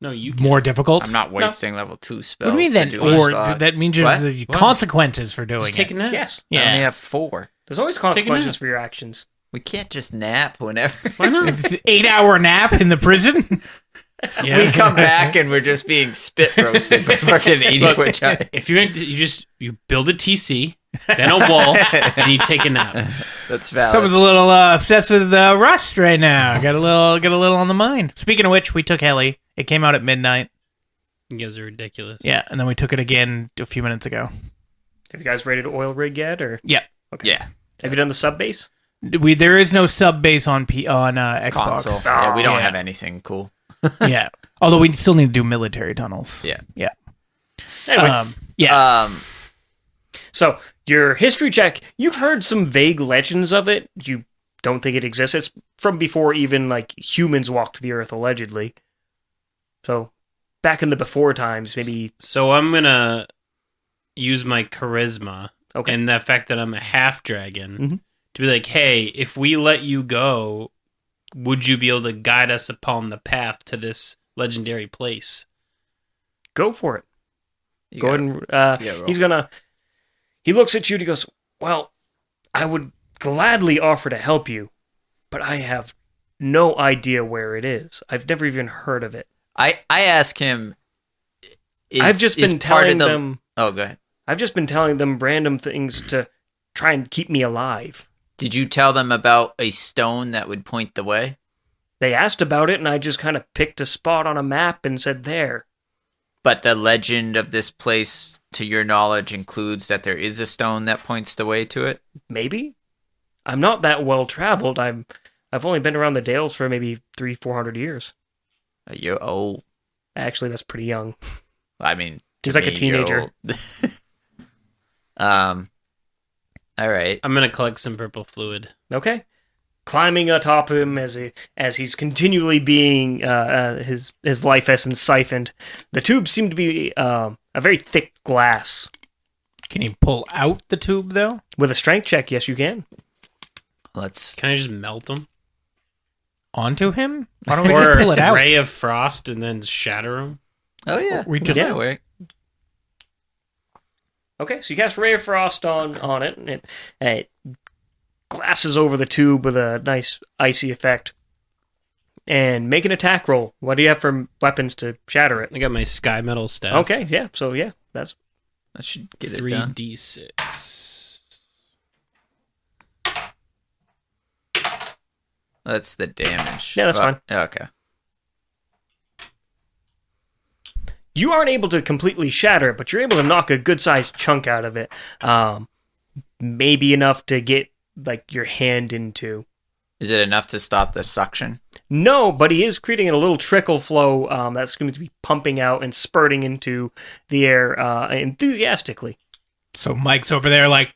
No, you can. More difficult? I'm not wasting level 2 spells. What do you mean to then? do Or this. that means What? there's What? consequences for doing Just take a it. nap. yes. I only Yeah. have 4. There's always nap. consequences for your actions. We can't just nap whenever. Why not? It's an 8-hour nap in the prison? Yeah. We come back and we're just being spit roasted by fucking 80-foot giant. If you build a TC, then a wall, and you take a nap. That's valid. Someone's a little obsessed with Rust right now. Got a little on the mind. Speaking of which, we took Heli. It came out at midnight. You guys are ridiculous. Yeah, and then we took it again a few minutes ago. Have you guys rated oil rig yet, or Yeah. Yeah. have you done the sub base? There is no sub base on Xbox. Console. Yeah, we don't Yeah. have anything cool. Yeah. Although we still need to do military tunnels. Yeah. Yeah. Anyway, Yeah. So your history check, you've heard some vague legends of it. You don't think it exists. It's from before even like humans walked the earth, allegedly. So back in the before times, maybe. So I'm gonna use my charisma Okay. and the fact that I'm a half dragon Mhm. to be like, hey, if we let you go, would you be able to guide us upon the path to this legendary place? Go for it. You Go gotta- ahead and you gotta roll. he's gonna. He looks at you and he goes, "Well, I would gladly offer to help you, but I have no idea where it is. I've never even heard of it. I ask him. I've just is been part of telling them. Oh, go ahead. I've just been telling them random things to try and keep me alive. Did you tell them about a stone that would point the way? They asked about it, and I just kind of picked a spot on a map and said there. But the legend of this place, to your knowledge, includes that there is a stone that points the way to it? Maybe. I'm not that well traveled. I've only been around the Dales for maybe 300-400 years. You're old. Actually, that's pretty young. I mean, He's to like a me, you're teenager. old. All right. I'm gonna collect some purple fluid. Okay. Climbing atop him as he's continually being his life essence siphoned. The tubes seem to be a very thick glass. Can you pull out the tube though? With a strength check, yes, you can. Let's. Can I just melt them? Onto him? Why don't we Or just pull it out? ray of frost and then shatter them? Oh yeah. We just Yeah. That work. Okay, so you cast Ray of Frost on it, and it glasses over the tube with a nice icy effect. And make an attack roll. What do you have for weapons to shatter it? I got my sky metal staff. Okay, yeah, so yeah, that's That should get it done. 3d6. That's the damage. Yeah, that's fine. Okay. you aren't able to completely shatter it, but you're able to knock a good sized chunk out of it. Maybe enough to get like your hand into. Is it enough to stop the suction? No, but he is creating a little trickle flow that's going to be pumping out and spurting into the air enthusiastically. So Mike's over there like,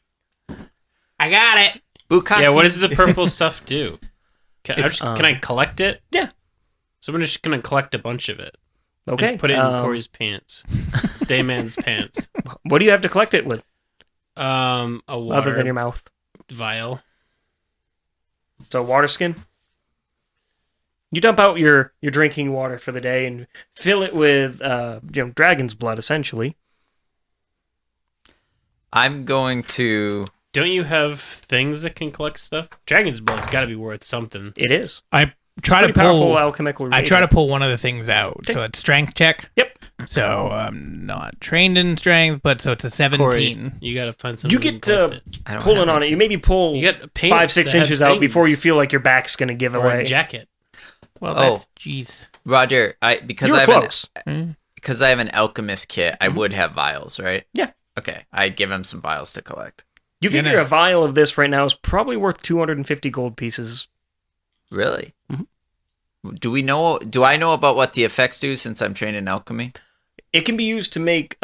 I got it. Bukkake. Yeah, what does the purple stuff do? It's, Can I collect it? Yeah. So I'm just going to collect a bunch of it. Okay. And put it in Corey's pants. Dayman's pants. What do you have to collect it with, A water other than your mouth? vial. So water skin. You dump out your drinking water for the day and fill it with dragon's blood, essentially. I'm going to... Don't you have things that can collect stuff? Dragon's blood's got to be worth something. It is. I try to Pretty powerful pull. alchemical I try to reagent. pull one of the things out. Okay. So it's strength check. Yep. So I'm not trained in strength, but so it's a 17. Corey, you got to find something. You get to I don't pulling have on it. You maybe pull You got pants 5-6 that have inches out things. before you feel like your back's going to give Or a away. jacket. Well, Oh. that's jeez. Roger, because You were I have close. because I have an alchemist kit, I would have vials, right? Yeah. Okay, I give him some vials to collect. You You're figure gonna- a vial of this right now is probably worth 250 gold pieces. Really? Mhm. Do I know about what the effects do since I'm trained in alchemy? It can be used to make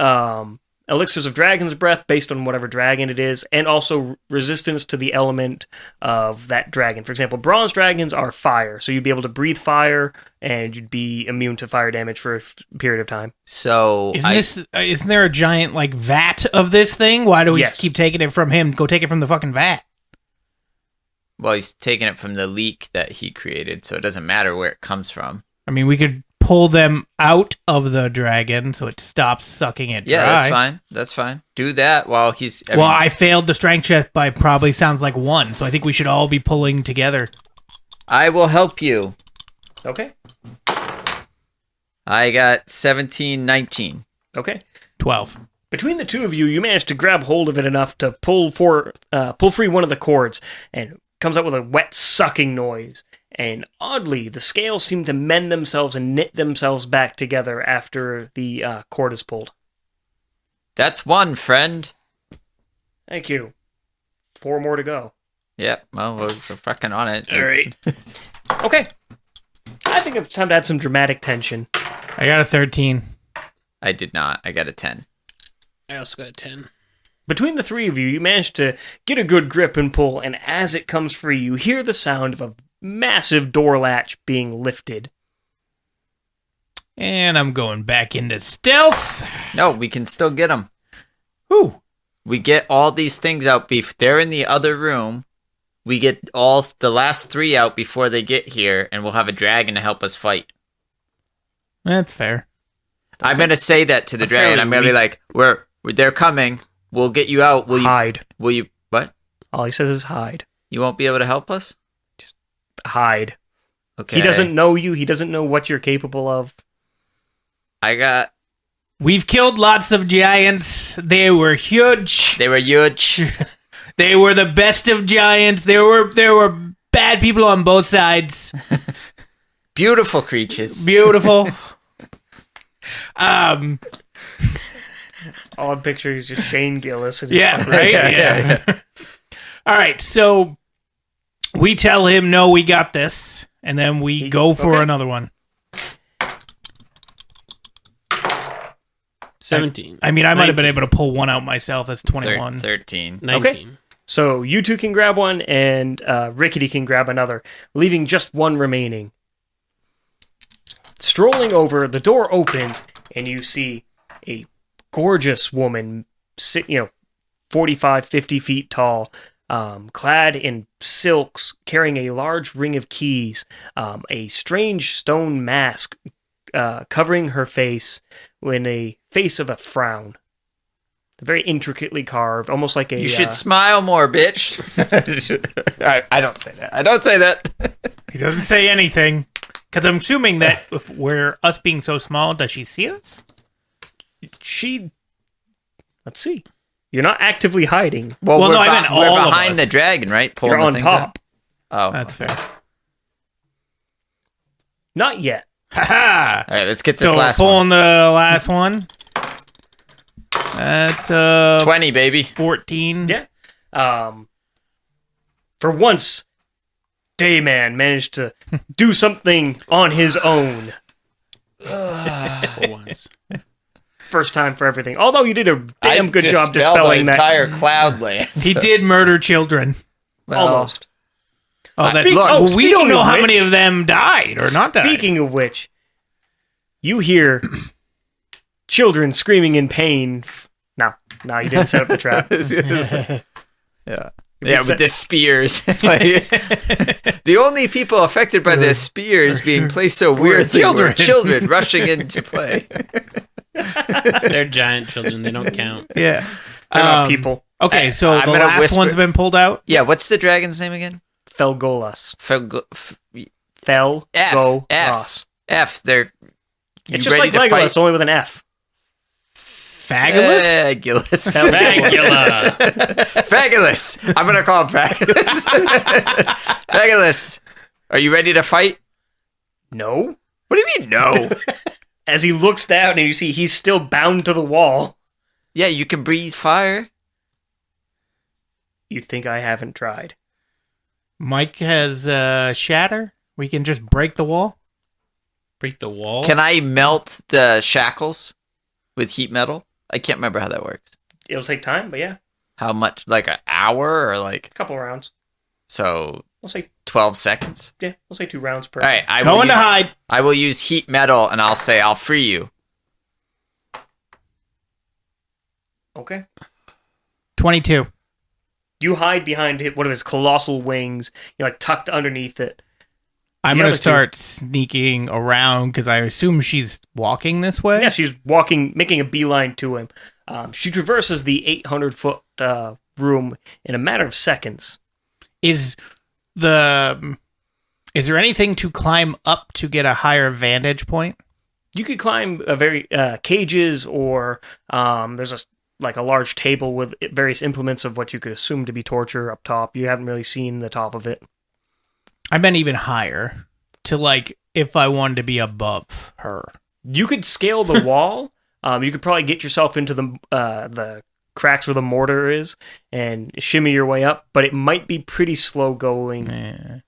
elixirs of dragon's breath based on whatever dragon it is, and also resistance to the element of that dragon. For example, bronze dragons are fire, so you'd be able to breathe fire, and you'd be immune to fire damage for a period of time. So Isn't there a giant like vat of this thing? Why do we Yes. just keep taking it from him? Go take it from the fucking vat. well, he's taking it from the leak that he created, so it doesn't matter where it comes from. I mean, we could pull them out of the dragon so it stops sucking it Yeah, dry. that's fine. That's fine. Do that while he's. I failed the strength check by probably sounds like 1, so I think we should all be pulling together. I will help you. Okay. I got 17, 19. Okay. 12. Between the two of you, you manage to grab hold of it enough to pull free one of the cords, and it comes out with a wet sucking noise. And oddly, the scales seem to mend themselves and knit themselves back together after the cord is pulled. That's one, friend. Thank you. 4 more to go. Yep, well, we're fucking on it. All right. Okay. I think it's time to add some dramatic tension. I got a 13. I did not. I got a 10. I also got a 10. Between the three of you, you manage to get a good grip and pull, and as it comes free, you hear the sound of a massive door latch being lifted. And I'm going back into stealth. No, we can still get them. Ooh. We get all these things out. They're in the other room. We get all the last 3 out before they get here, and we'll have a dragon to help us fight. That's fair. I'm going to say that to the dragon. I'm going to be like, they're coming. We'll get you out. Hide. Will you, what? All he says is hide. You won't be able to help us? Hide. Okay. He doesn't know you. He doesn't know what you're capable of. We've killed lots of giants. They were huge. They were huge. They were the best of giants. There were bad people on both sides. Beautiful creatures. Beautiful. All I'm picturing is just Shane Gillis. And Yeah, right? Yeah. All right, so we tell him, no, we got this, and then we go for another one. 17. I mean, I might have been 19. able to pull one out myself. That's 21. 13. 19. So you two can grab one, and Rickety can grab another, leaving just one remaining. Strolling over, the door opens, and you see a gorgeous woman, 45, 50 feet tall, clad in silks, carrying a large ring of keys, a strange stone mask covering her face in a face of a frown. Very intricately carved, almost like a... You should smile more, bitch. I don't say that. I don't say that. He doesn't say anything. Because I'm assuming that if we're us being so small, does she see us? Let's see. You're not actively hiding. Well, no, we're, I meant all we're of behind us. the dragon, right? Pulling You're the on things top. out? Oh. That's fair. Not yet. Ha-ha! All right, let's get this So last pulling one. the last one. That's 20, baby. 14. Yeah. For once, Dayman managed to do something on his own. For once. First time for everything. Although you did a damn good job dispelled dispelling the that. entire cloudland. He did murder children. Well, Almost. Oh, that's, Speak- look, oh, we don't speaking know of how which- many of them died or not died. Speaking of which, you hear children screaming in pain. No, you didn't set up the trap. Yeah. Yeah, with the spears. Like, the only people affected by the spears being placed so weirdly were children rushing into play. They're giant children. They don't count. Yeah. They're not people. Okay, so I'm the gonna last whisper- one's been pulled out. Yeah, what's the dragon's name again? Felgolas. F. Felgolas. F. They're It's just like Legolas, only with an F. Fabulous? Fabulous. Fabula. Fabulous. I'm going to call him Fabulous. Fabulous. Are you ready to fight? No. What do you mean, no? As he looks down and you see he's still bound to the wall. Yeah, you can breathe fire. You think I haven't tried. Mike has shatter. We can just break the wall. Break the wall? Can I melt the shackles with heat metal? I can't remember how that works. It'll take time, but yeah. How much? Like an hour or like... A couple rounds. So We'll say 12 seconds? 2 rounds per. All right. Going to hide. I will use heat metal and I'll say I'll free you. Okay. 22. You hide behind one of his colossal wings. You're like tucked underneath it. I'm The going other to start sneaking around because I assume she's walking this way. Yeah, she's walking, making a beeline to him. She traverses the 800-foot room in a matter of seconds. Is there anything to climb up to get a higher vantage point? You could climb cages, or there's a large table with various implements of what you could assume to be torture up top. You haven't really seen the top of it. I meant even higher to like if I wanted to be above her. You could scale the wall. You could probably get yourself into the cracks where the mortar is and shimmy your way up, but it might be pretty slow going. Yeah.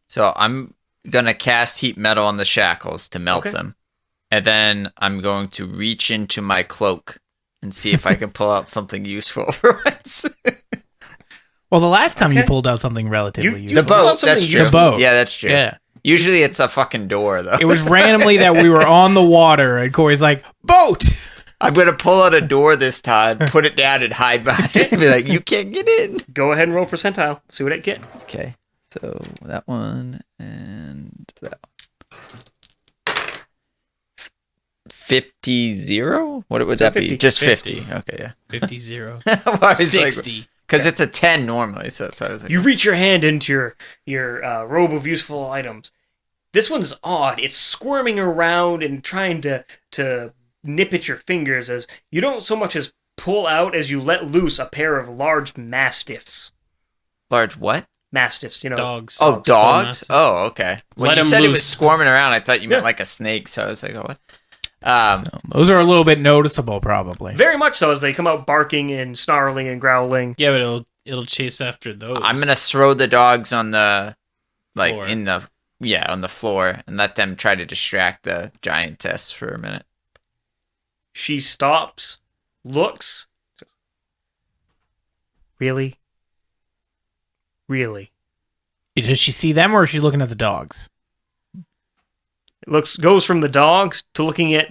So I'm going to cast heat metal on the shackles to melt them. And then I'm going to reach into my cloak and see if I can pull out something useful for once. Well, the last time you Okay. pulled out something relatively You The useful. pulled out boat, something that's true. useful. The boat. Yeah, that's true. Yeah. Usually it's a fucking door, though. It was randomly that we were on the water, and Corey's like, boat! I'm going to pull out a door this time, put it down, and hide behind it. And be like, you can't get in. Go ahead and roll percentile. See what I get. Okay. So that one and that one. 50-0? What would that 50. be? Just 50. 50. Okay, yeah. 50-0. Well, I was 60. Because it's a 10 normally, so that's why I was like... You reach your hand into your robe of useful items. This one's odd. It's squirming around and trying to nip at your fingers as you don't so much as pull out as you let loose a pair of large mastiffs. Large what? Mastiffs, you know. Dogs. Oh, dogs? mastiff. Oh, okay. When Let you 'em said it was loose. squirming around, I thought you meant Yeah. like a snake, so I was like, oh, what? Those are a little bit noticeable, probably. Very much so as they come out barking and snarling and growling. Yeah, but it'll chase after those. I'm going to throw the dogs on the... Like, Floor. on the floor and let them try to distract the giantess for a minute. She stops, looks. Really? Really? Does she see them, or is she looking at the dogs? Goes from the dogs to looking at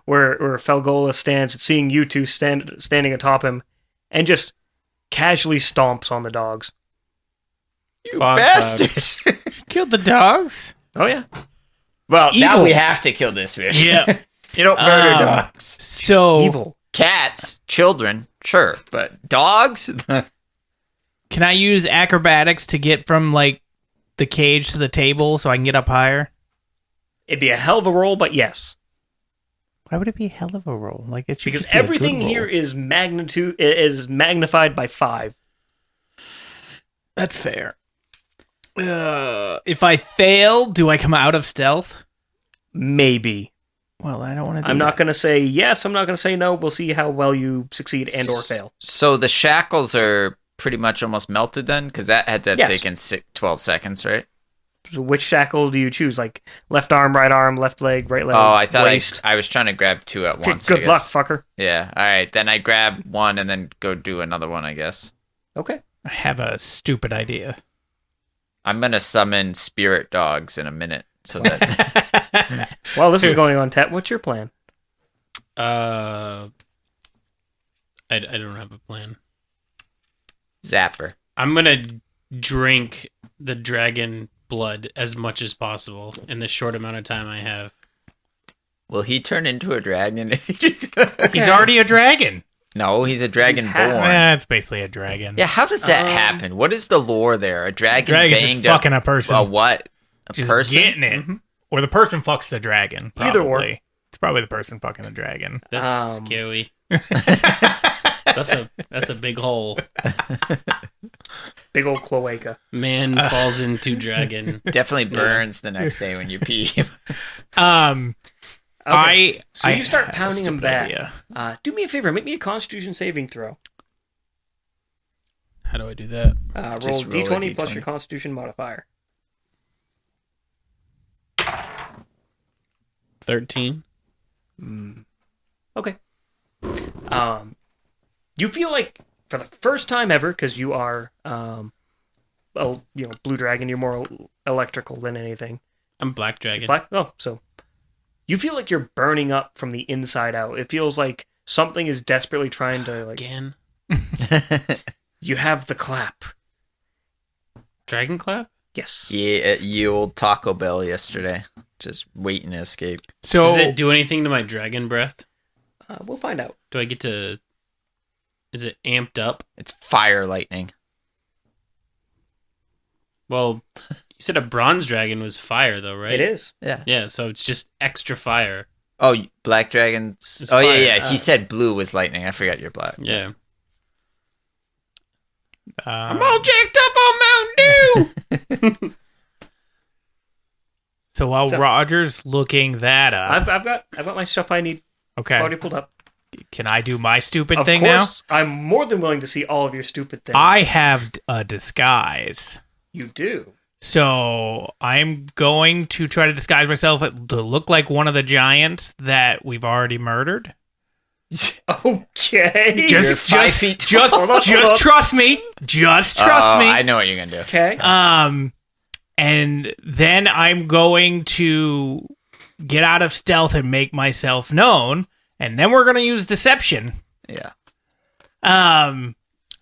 where Felgola stands, seeing you two standing atop him, and just casually stomps on the dogs. You Fog bastard! Killed the dogs? Oh yeah. Well, now Evil. we have to kill this fish. Yeah. You don't murder Um, dogs. So, Evil. Cats, children, sure, but dogs? can I use acrobatics to get from, like, the cage to the table so I can get up higher? It'd be a hell of a roll, but yes, Why would it be a hell of a roll? Like, it should because just be a good everything roll. here is magnified by 5. That's fair. If I fail, do I come out of stealth? Maybe. Well, I don't want to. I'm not going to say yes. I'm not going to say no. We'll see how well you succeed and or fail. So the shackles are pretty much almost melted then? Because that had to have Yes. taken 12 seconds, right? So which shackle do you choose? Like left arm, left leg, right leg, Oh, I thought waist? I was trying to grab 2 at Okay, once. I good luck, guess. fucker. Yeah, all right. Then I grab one and then go do another one, I guess. Okay. I have a stupid idea. I'm going to summon spirit dogs in a minute. So that Well, this is going on tap. What's your plan? I don't have a plan. Zapper. I'm gonna drink the dragon blood as much as possible in the short amount of time I have. Will he turn into a dragon? He's already a dragon. No, he's a dragon He's born. It's basically a dragon. Yeah, how does that happen? What is the lore there? A dragon Dragon's banged just fucking up a person. a what? A Just person? getting it. Or the person fucks the dragon. Probably. Either or. It's probably the person fucking the dragon. That's Um, scary. That's a big hole. Big old cloaca. Man falls into dragon. Definitely burns the next day when you pee. Okay. I you start have a pounding him stupid back. idea. Do me a favor. Make me a Constitution saving throw. How do I do that? Roll Just roll a D20 plus D20. your Constitution modifier. 13. Okay. You feel like for the first time ever, because you are, blue dragon, you're more electrical than anything. I'm black dragon. Black. Oh, so you feel like you're burning up from the inside out. It feels like something is desperately trying to like. Again. You have the clap. Dragon clap? Yes. Yeah, you old Taco Bell yesterday. Just waiting to escape. So Does it do anything to my dragon breath? We'll find out. Do I get to... Is it amped up? It's fire lightning. Well, you said a bronze dragon was fire, though, right? It is. Yeah. Yeah, so it's just extra fire. Oh, black dragons. It's Oh, yeah, fire. yeah. He said blue was lightning. I forgot you're black. Yeah. I'm all jacked up on Mountain Dew! So while So- Roger's looking that up, I've got my stuff I need okay, already pulled up. can I do my stupid Of thing course, I'm more than willing to see all of your stupid things. now? I have a disguise. You do. So I'm going to try to disguise myself to look like one of the giants that we've already murdered. Okay. You're 5 feet tall. Just trust me. Just trust me. I know what you're gonna do. Okay. And then I'm going to get out of stealth and make myself known, and then we're gonna use deception. Yeah.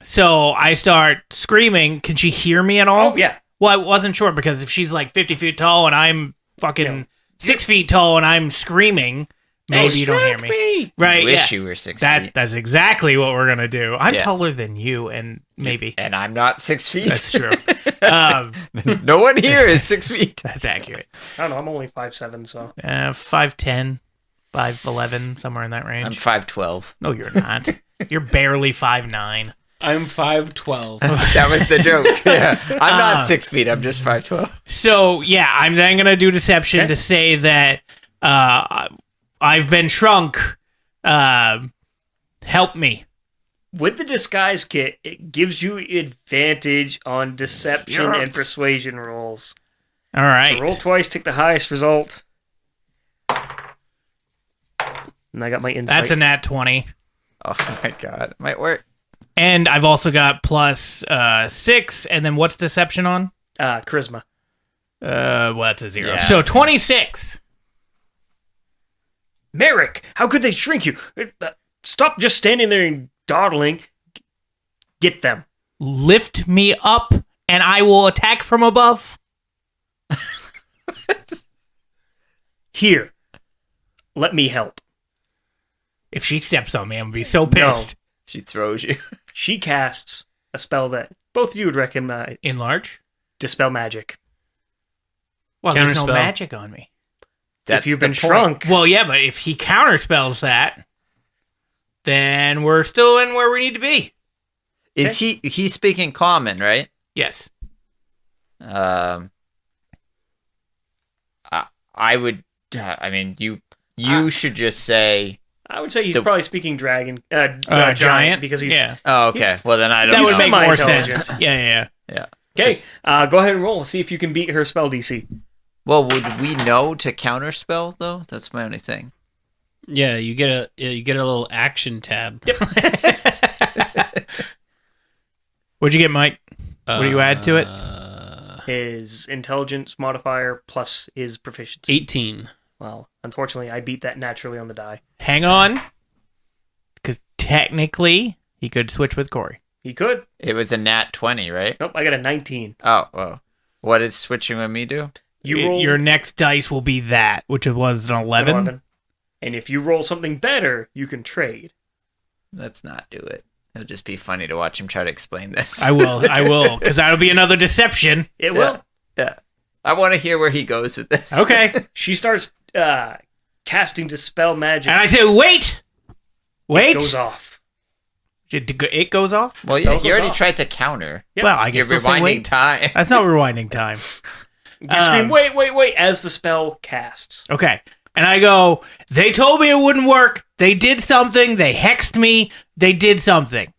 So I start screaming. Can she hear me at all? Oh, yeah. Well, I wasn't sure because if she's like 50 feet tall and I'm fucking 6 feet tall and I'm screaming, maybe you don't hear me. Right? Wish yeah. you were 6 feet. That's exactly what we're gonna do. I'm Yeah. taller than you, and maybe And I'm not 6 feet. that's true. No one here is 6 feet. That's accurate. I don't know. I'm only 5'7", so. 5'10", 5'11", somewhere in that range. I'm 5'12". No, you're not. You're barely 5'9". I'm 5'12". That was the joke. Yeah. I'm not 6 feet. I'm just 5'12". So yeah, I'm then gonna do deception to say that I've been shrunk. Help me. With the disguise kit, it gives you advantage on deception and persuasion rolls. All right. So roll twice, take the highest result. And I got my insight. That's a nat 20. Oh my god. Might work. And I've also got plus 6. And then what's deception on? Charisma. Well, that's a 0. Yeah. So 26. Merrick, how could they shrink you? Stop just standing there and dawdling. Get them. Lift me up, and I will attack from above. Here. Let me help. If she steps on me, I'm gonna be so pissed. She throws you. She casts a spell that both of you would recognize. Enlarge? Dispel magic. Well, there's no Counterspell. magic on me. That's if you've the been point. shrunk. Well, yeah, but if he counterspells that, then we're still in where we need to be. Is he's speaking common, right? Yes. I would. I mean, you should just say. I would say he's The- probably speaking dragon. Giant because he's. yeah. Oh, okay. Well, then I don't. That would know. make more Semi-intelligent. sense. Yeah. Yeah. Okay, Just- go ahead and roll. See if you can beat her spell DC. Well, would we know to counterspell though? That's my only thing. Yeah, you get a little action tab. What'd you get, Mike? What do you add to it? His intelligence modifier plus his proficiency. 18. Well, unfortunately, I beat that naturally on the die. Hang on. Because technically, he could switch with Corey. He could. It was a nat 20, right? Nope, I got a 19. Oh, well. What does switching with me do? You roll Your next dice will be that, which was an 11. 11. And if you roll something better, you can trade. Let's not do it. It'll just be funny to watch him try to explain this. I will, because that'll be another deception. It will. Yeah. I want to hear where he goes with this. Okay. She starts casting Dispel Magic. And I say, wait! Wait! It goes off. It goes off? Well, yeah, Spell he goes already off. tried to counter. Yep. Well, I You're guess still say rewinding wait. time. That's not rewinding time. You scream, wait, as the spell casts. Okay. And I go, they told me it wouldn't work. They did something. They hexed me. They did something.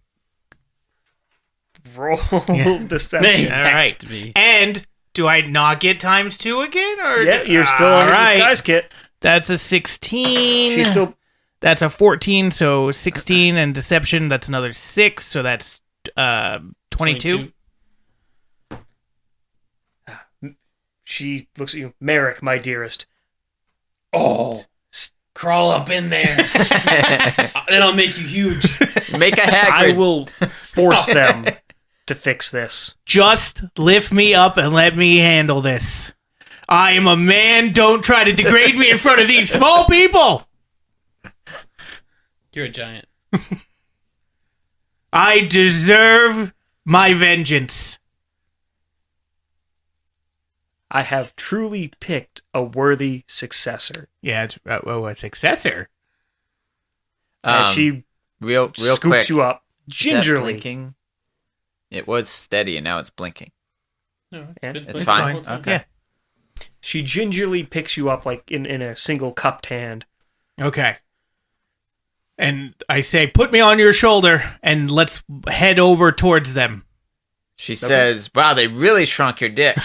Roll Yeah. Deception. They All right. hexed me. And do I not get ×2 again? Or Yeah, you're still on the All right. disguise kit. That's a 16. She's still. That's a 14, so 16 and deception, that's another 6, so that's 22. She looks at you, Merrick, my dearest. Oh, crawl up in there. Then I'll make you huge. Make a Hagrid. I will force them to fix this. Just lift me up and let me handle this. I am a man. Don't try to degrade me in front of these small people. You're a giant. I deserve my vengeance. I have truly picked a worthy successor. Yeah, it's a successor. As she real scoops quick. you up Is that gingerly. blinking? It was steady and now it's blinking. No, it's Yeah, good. it's fine. fine. Okay. Yeah. She gingerly picks you up like in a single cupped hand. Okay. And I say, put me on your shoulder and let's head over towards them. She says, wow, they really shrunk your dick.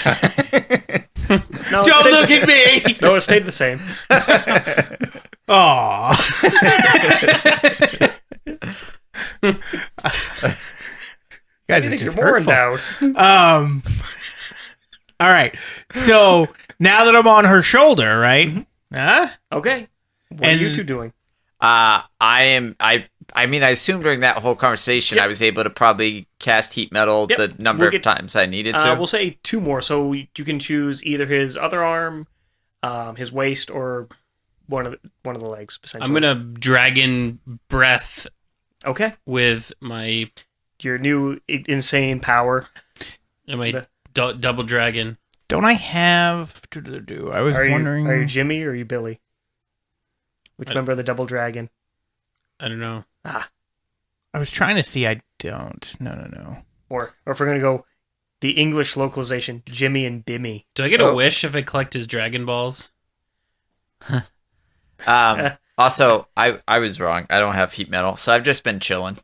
No, it Don't stayed- look at me. No, it stayed the same. Aww. Guys I are think you're just more hurtful. endowed. All right. So now that I'm on her shoulder, right? Huh? Okay. What And- are you two doing? I mean, I assume during that whole conversation, Yep. I was able to probably cast heat metal Yep. the number We'll of get- times I needed to. We'll say 2 more, so you can choose either his other arm, his waist, or one of the legs. Essentially. I'm gonna dragon breath Okay. with my Your new insane power. double dragon. Don't I have? I was wondering. Are you Jimmy or are you Billy? Which member of the double dragon? I don't know. I was trying to see. I don't. No. Or if we're gonna go the English localization, Jimmy and Bimmy. Do I get a wish if I collect his Dragon Balls? Also, I was wrong. I don't have heat metal, so I've just been chilling.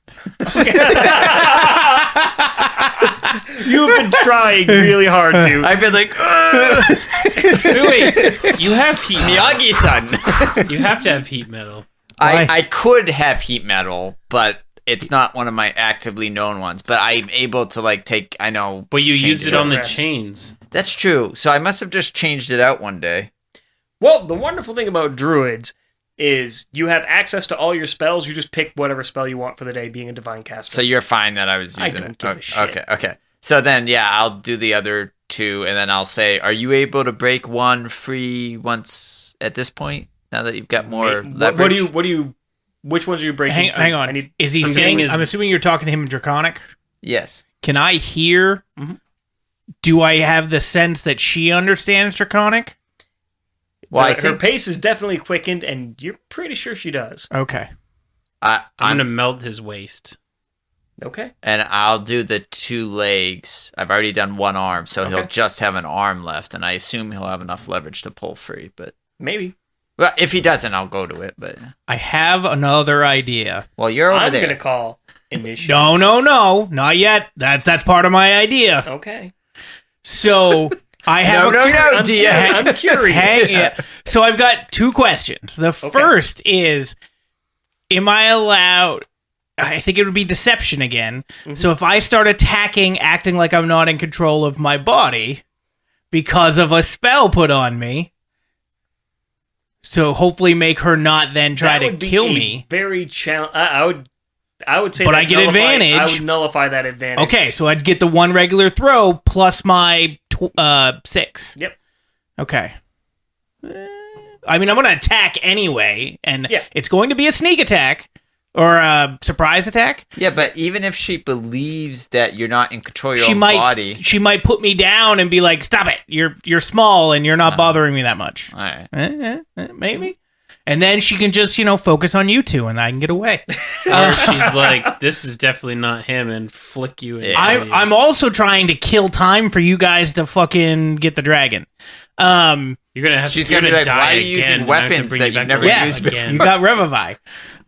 You've been trying really hard, dude. I've been like, Wait, you have heat metal. Miyagi-san. You have to have heat metal. Why? I could have heat metal, but it's not one of my actively known ones. But I'm able to take. I know, But you change use it on the Rest. chains. That's true. So I must have just changed it out one day. Well, the wonderful thing about druids is you have access to all your spells. You just pick whatever spell you want for the day, being a divine caster. So you're fine that I was I using don't it. give a shit. Okay. So then, yeah, I'll do the other 2, and then I'll say, "Are you able to break 1 free once at this point? Now that you've got more leverage." What do you? Which ones are you breaking? Hang on. I need. Is he I'm saying? getting his- I'm assuming you're talking to him in Draconic. Yes. Can I hear? Mhm. Do I have the sense that she understands Draconic? Well, I her think pace is definitely quickened, and you're pretty sure she does. Okay. I'm I'm gonna melt his waist. Okay. and I'll do the 2 legs. I've already done 1 arm, so he'll Okay. just have an arm left, and I assume he'll have enough leverage to pull free. But Maybe. well, if he doesn't, I'll go to it. But I have another idea. well, you're over I'm there. gonna call initiative. No, not yet. That's part of my idea. Okay. So I have No, I'm, DM. I'm curious. So I've got 2 questions. The first is, am I allowed? I think it would be deception again. Mm-hmm. So if I start attacking, acting like I'm not in control of my body because of a spell put on me, so hopefully make her not then try That to would be kill a me. Very challenge. I would say, But that I get I advantage. would nullify that advantage. Okay, so I'd get the 1 regular throw plus my 6. Yep. Okay. I mean, I'm going to attack anyway, and Yeah. it's going to be a sneak attack or a surprise attack. Yeah, but even if she believes that you're not in control of your She own might body, she might put me down and be like, "Stop it! You're small and you're not bothering me that much." all right. Maybe. And then she can just focus on you 2, and I can get away. Or she's like, this is definitely not him, and flick you. Yeah. I'm also trying to kill time for you guys to fucking get the dragon. You're gonna have. She's you're gonna be like, die "Why are you again, using and I have to weapons bring that you back you've to never life used again." You got Revivify.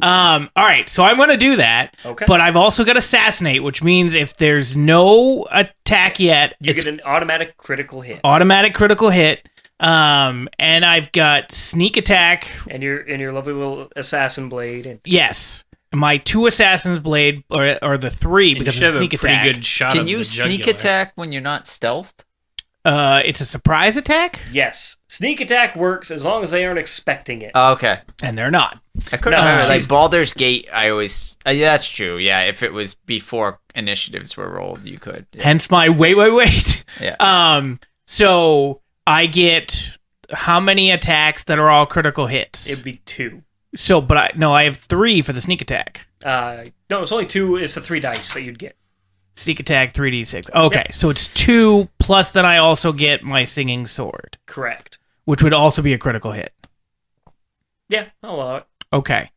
All right, so I'm going to do that. Okay. But I've also got Assassinate, which means if there's no attack yet, You it's get an automatic critical hit, automatic critical hit. And I've got Sneak Attack. and your lovely little assassin blade. And Yes. My 2 Assassin's Blade, or the 3, And because you of have Sneak a pretty Attack. good shot. Can of you the sneak jugular. attack when you're not stealthed? It's a surprise attack, yes, sneak attack works as long as they aren't expecting it. Oh, okay. and they're not. I couldn't No, remember. Like she's- Baldur's Gate, I always. Yeah, that's true. Yeah, if it was before initiatives were rolled, you could. Yeah. Hence my wait. Yeah. So I get how many attacks that are all critical hits? It'd be 2. So, but I have 3 for the sneak attack. No, it's only 2. It's the 3 dice that you'd get. Sneak attack 3d6. Okay, so it's 2 plus then I also get my singing sword, Correct. which would also be a critical hit. Yeah, I'll allow it. Okay.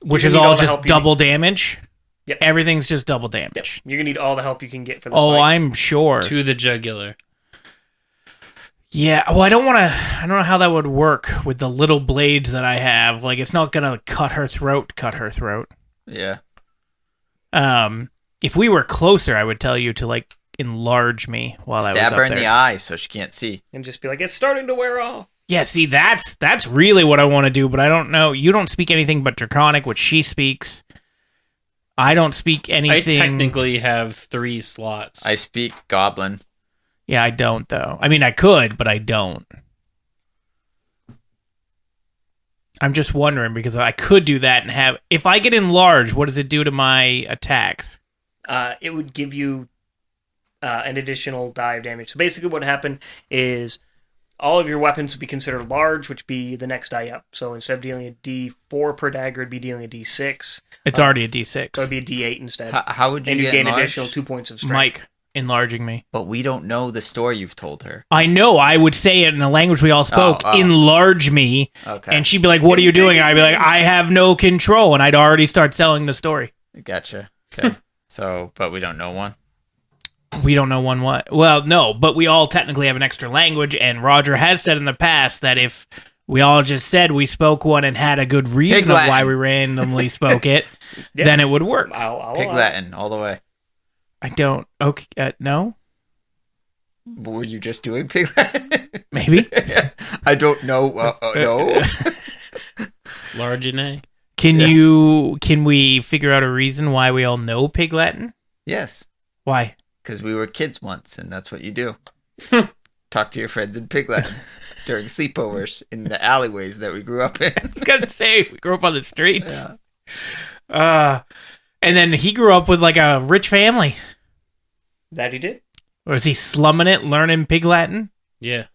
Which You're is gonna need all all the just help you double damage? Yep. Everything's just double Yep. damage. You're gonna need all the help you can get for this. Oh, fight. I'm sure. To the jugular. Yeah, well, I don't know how that would work with the little blades that I have. Like, it's not gonna cut her throat. Yeah. If we were closer, I would tell you to, like, enlarge me while I was Stab up her in there. the eye so she can't see. and just be like, it's starting to wear off. Yeah, see, that's really what I want to do, but I don't know. You don't speak anything but Draconic, which she speaks. I don't speak anything. I technically have 3 slots. I speak Goblin. Yeah, I don't, though. I mean, I could, but I don't. I'm just wondering, because I could do that and have... If I get enlarged, what does it do to my attacks? It would give you an additional die of damage. So basically what happened is all of your weapons would be considered large, which would be the next die up. So instead of dealing a D4 per dagger, it'd be dealing a D6. It's already a D6. So it'd be a D8 instead. How would you and you get gain enlarged? additional 2 points of strength. Mike enlarging me. But we don't know the story you've told her. I know. I would say it in a language we all spoke. Oh. Enlarge me. Okay. And she'd be like, what are you doing? And I'd be like, I have no control. And I'd already start selling the story. Gotcha. Okay. So, but we don't know one. We don't know one what. Well, no, but we all technically have an extra language, and Roger has said in the past that if we all just said we spoke one and had a good reason of why we randomly spoke it, then it would work. Pig Latin, all the way. I don't... Okay, no? Were you just doing Pig Latin? Maybe. I don't know. No. Large Can we figure out a reason why we all know Pig Latin? Yes. Why? Because we were kids once, and that's what you do. Talk to your friends in Pig Latin during sleepovers in the alleyways that we grew up in. I was gonna say we grew up on the streets. Yeah. And then he grew up with like a rich family. That he did. Or is he slumming it, learning Pig Latin? Yeah.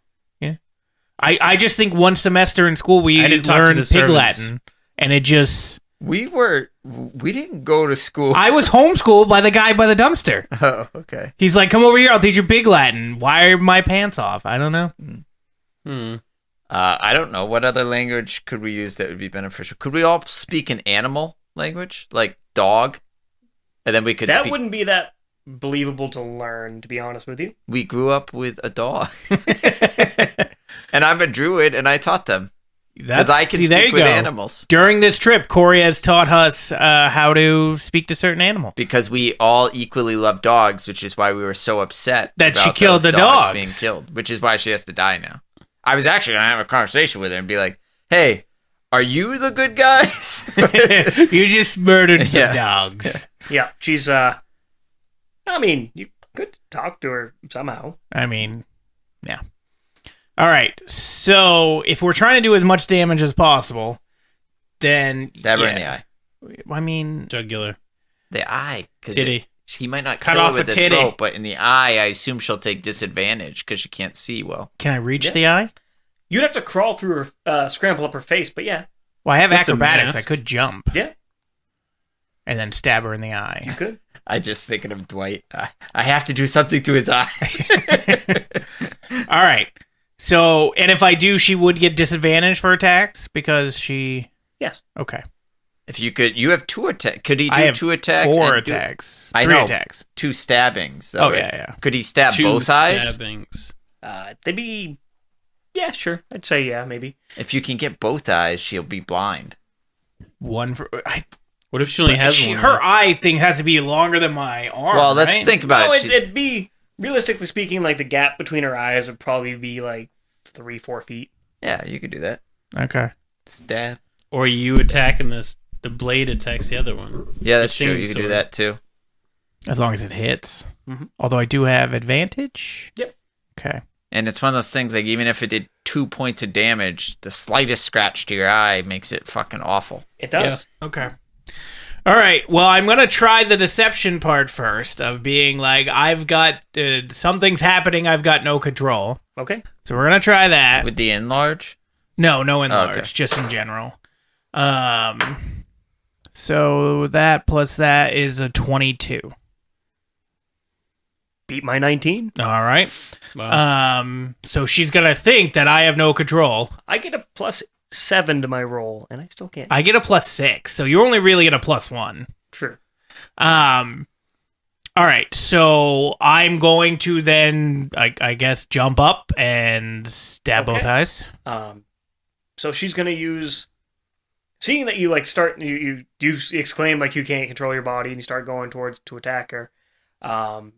I just think one semester in school we learned Pig Latin, and it just... We didn't go to school. I was homeschooled by the guy by the dumpster. Oh, okay. He's like, come over here, I'll teach you Pig Latin. Why are my pants off? I don't know. I don't know. What other language could we use that would be beneficial? Could we all speak an animal language? Like dog? And then we could That wouldn't be that believable to learn, to be honest with you. We grew up with a dog. And I'm a druid, and I taught them. Because I can speak with animals. During this trip, Corey has taught us how to speak to certain animals. Because we all equally love dogs, which is why we were so upset that she about killed those the dogs dogs being killed, which is why she has to die now. I was actually going to have a conversation with her and be like, hey, are you the good guys? You just murdered some dogs. Yeah, she's, I mean, you could talk to her somehow. I mean, yeah. All right, so if we're trying to do as much damage as possible, then... Stab her in the eye. I mean... Jugular. The eye. Titty. He might not Cut kill her off with a the titty. throat, but in the eye, I assume she'll take disadvantage because she can't see well. Can I reach the eye? You'd have to crawl through her, scramble up her face, but yeah. Well, I have That's a acrobatics. I mask. could jump. Yeah. And then stab her in the eye. You could. I just thinking of Dwight. I have to do something to his eye. All right. So, and if I do, she would get disadvantage for attacks because she... Yes. Okay. If you could, you have 2 attacks. Could he do I have 2 attacks? 4 and do- attacks. I 3 know. attacks. 2 stabbings. Oh, right? yeah. Could he stab 2 both eyes? stabbings. They'd be... Yeah, sure. I'd say yeah, maybe. If you can get both eyes, she'll be blind. One for... What if she only has one? Her eye thing has to be longer than my arm, Well, let's right? think about No, it. it'd be, realistically speaking, like the gap between her eyes would probably be like 3-4 feet. Yeah, you could do that. Okay. Stab. Or you attack and the blade attacks the other one. Yeah, that's The true. singing You could do sword. that too. As long as it hits. Mhm. Although I do have advantage. Yep. Okay. And it's one of those things, like, even if it did 2 points of damage, the slightest scratch to your eye makes it fucking awful. It does. Okay. All right. Well, I'm going to try the deception part first of being like, I've got something's happening. I've got no control. Okay. So we're going to try that. With the enlarge? No enlarge, okay. just in general. So that plus that is a 22. Beat my 19. All right. Wow. So she's going to think that I have no control. I get a +7 to my roll, and I still can't. I get a +6, so you only really get a +1. True. All right, so I'm going to then, I guess, jump up and stab both Okay. eyes. So she's gonna use, seeing that you like start, you exclaim like you can't control your body, and you start going towards to attack her.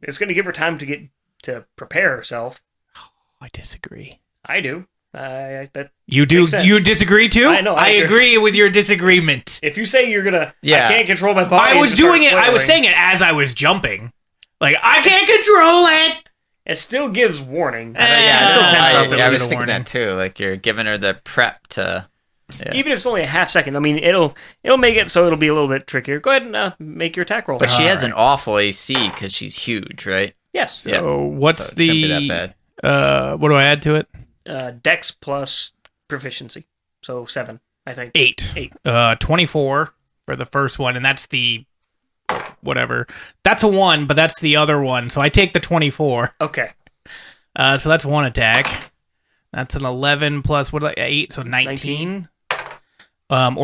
It's gonna give her time to prepare herself. I disagree. I do. That You do? makes sense. You disagree too? I know, I I agree with your disagreement. if you say you're gonna, Yeah. I can't control my body. I and was just start doing it. I was flailing, saying it as I was jumping. Like I can't control it. it still gives warning. Yeah, it still no, tense I- up. yeah, I was a thinking warning. that too. Like you're giving her the prep to. Yeah. Even if it's only a half second, I mean, it'll make it so it'll be a little bit trickier. Go ahead and make your attack roll. But she has Alright. an awful AC because she's huge, right? Yes. So what's So it shouldn't be the? that bad. What do I add to it? Dex plus proficiency, so 7, I think. 8. 24 for the first one, and that's the whatever. That's a 1, but that's the other one. So I take the 24. Okay. So that's one attack. That's an 11 plus what? 8, so 19. That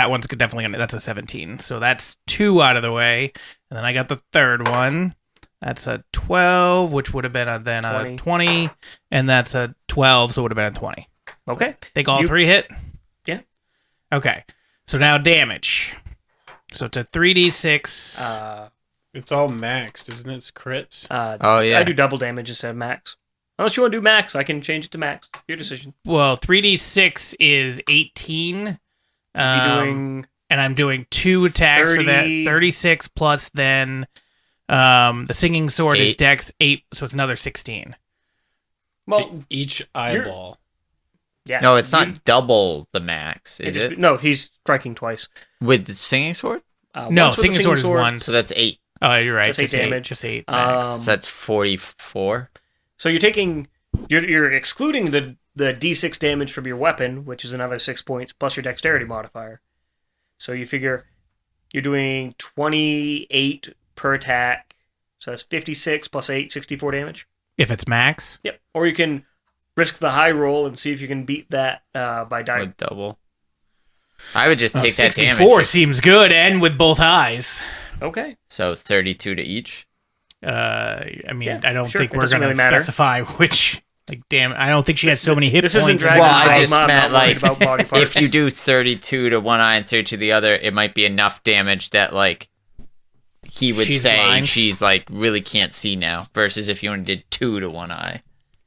one's definitely gonna. That's a 17. So that's 2 out of the way, and then I got the third one. That's a 12, which would have been a 20, and that's a 12, so it would have been a 20. Okay. Think all 3 hit? Yeah. Okay. So now damage. So it's a 3d6. It's all maxed, isn't it? It's crits. Oh yeah. I do double damage instead of max. Unless you want to do max, I can change it to max. Your decision. Well, 3d6 is 18. You're doing And I'm doing 2 attacks for that. 30. 36 plus then the singing sword is 8. dex 8, so it's another 16. well, Each eyeball. yeah. No, it's You- not double the max, it is just- it? No, he's striking twice. With the singing sword? No, Once with the singing sword is 1. So that's 8. Oh, you're right. Just 8 damage. Just 8 max. So that's 44. So you're taking, you're excluding the d6 damage from your weapon, which is another 6 points plus your dexterity modifier. So you figure you're doing 28 per attack. So that's 56 plus 8, 64 damage. If it's max. Yep. Or you can risk the high roll and see if you can beat that by dying. With double. I would just take that 64 damage. seems good, and with both eyes. Okay. So 32 to each. I mean, Yeah, I don't sure. think It we're doesn't going to really matter. specify which. Like, damn, I don't think she has so many hit This points. isn't Dragon's Well, I Dogma. just I'm meant not worried like about body parts. if you do 32 to one eye and 32 to the other, it might be enough damage that like he would She's say blind. she's like really can't see now. Versus if you only did 2 to one eye.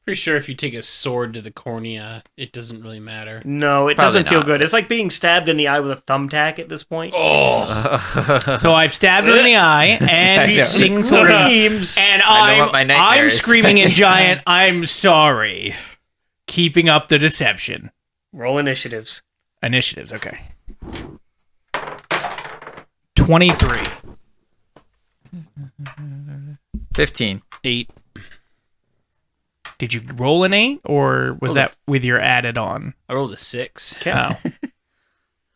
Pretty sure if you take a sword to the cornea, it doesn't really matter. No, it Probably doesn't feel not. good. It's like being stabbed in the eye with a thumbtack at this point. Oh, So I've stabbed her in the eye, and I know. she's singing sword, Screams. and I know what my I'm nightmare is. screaming in giant. I'm sorry. Keeping up the deception. Roll initiatives. Initiatives. Okay. 23. 15. 8. Did you roll an 8, or was Oh, that with your added on? I rolled a 6. Okay. Oh,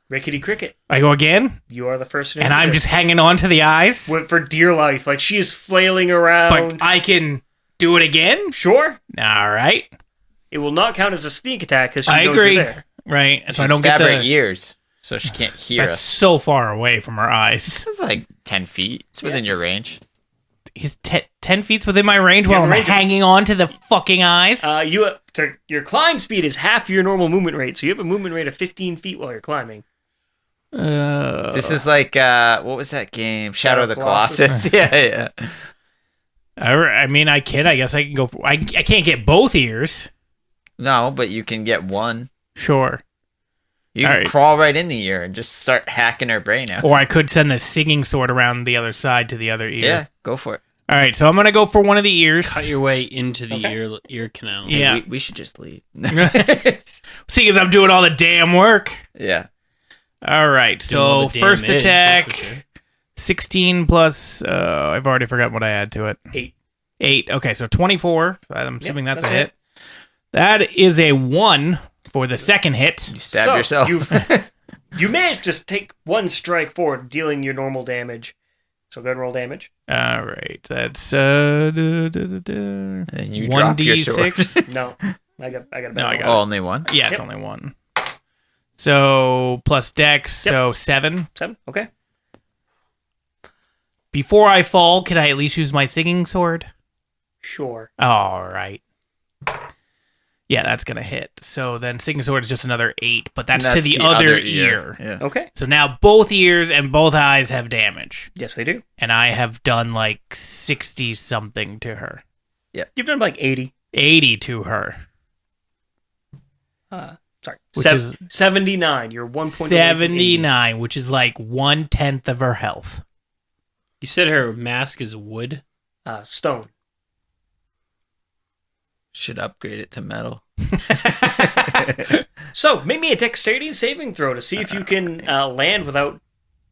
Rickety Cricket. I go again, You are the first and I'm initiative. just hanging on to the eyes. For dear life. Like, she is flailing around. But I can do it again. Sure. All right. It will not count as a sneak attack because she I knows agree. you're there. Right. So I Should don't get stab her the. ears so she can't hear That's us. so far away from her eyes. It's like 10 feet. It's within your range. He's 10 feet within my range while have I'm range of- hanging on to the fucking eyes. Your climb speed is half your normal movement rate, so you have a movement rate of 15 feet while you're climbing. This is like, what was that game? Shadow of the Colossus. yeah. I mean, I guess I can go. I can't get both ears. No, but you can get one. Sure. You can Alright. crawl right in the ear and just start hacking her brain out. Or I could send the singing sword around the other side to the other ear. Yeah, go for it. All right, so I'm gonna go for one of the ears. Cut your way into the Okay. ear canal. Yeah. Hey, we should just leave. Seeing as I'm doing all the damn work. Yeah. All right, Doing all so the first damage, attack, that's for sure. 16 plus. I've already forgotten what I add to it. 8. 8. Okay, so 24. So I'm assuming that's a that's a hit. That is a 1 for the second hit. You stabbed yourself. You managed to take one strike forward, dealing your normal damage. So go ahead and roll damage. All right, that's And you drop your sword. 1d6. No, I got a better No, I one. got Oh, only one? Yeah, it's Yep. only 1. So plus dex, Yep. so 7. 7. Okay. Before I fall, can I at least use my singing sword? Sure. All right. Yeah, that's gonna hit. So then singing sword is just another 8, but that's, And to the other ear. Yeah. Okay. So now both ears and both eyes have damage, Yes, they do. and I have done like 60 something to her, You've done like 80. 80 to her. Sorry, Which is 79. You're 1 point away from 80. 79, which is like 1/10 of her health. You said her mask is wood? Stone. Should upgrade it to metal. So, make me a dexterity saving throw to see if you can land without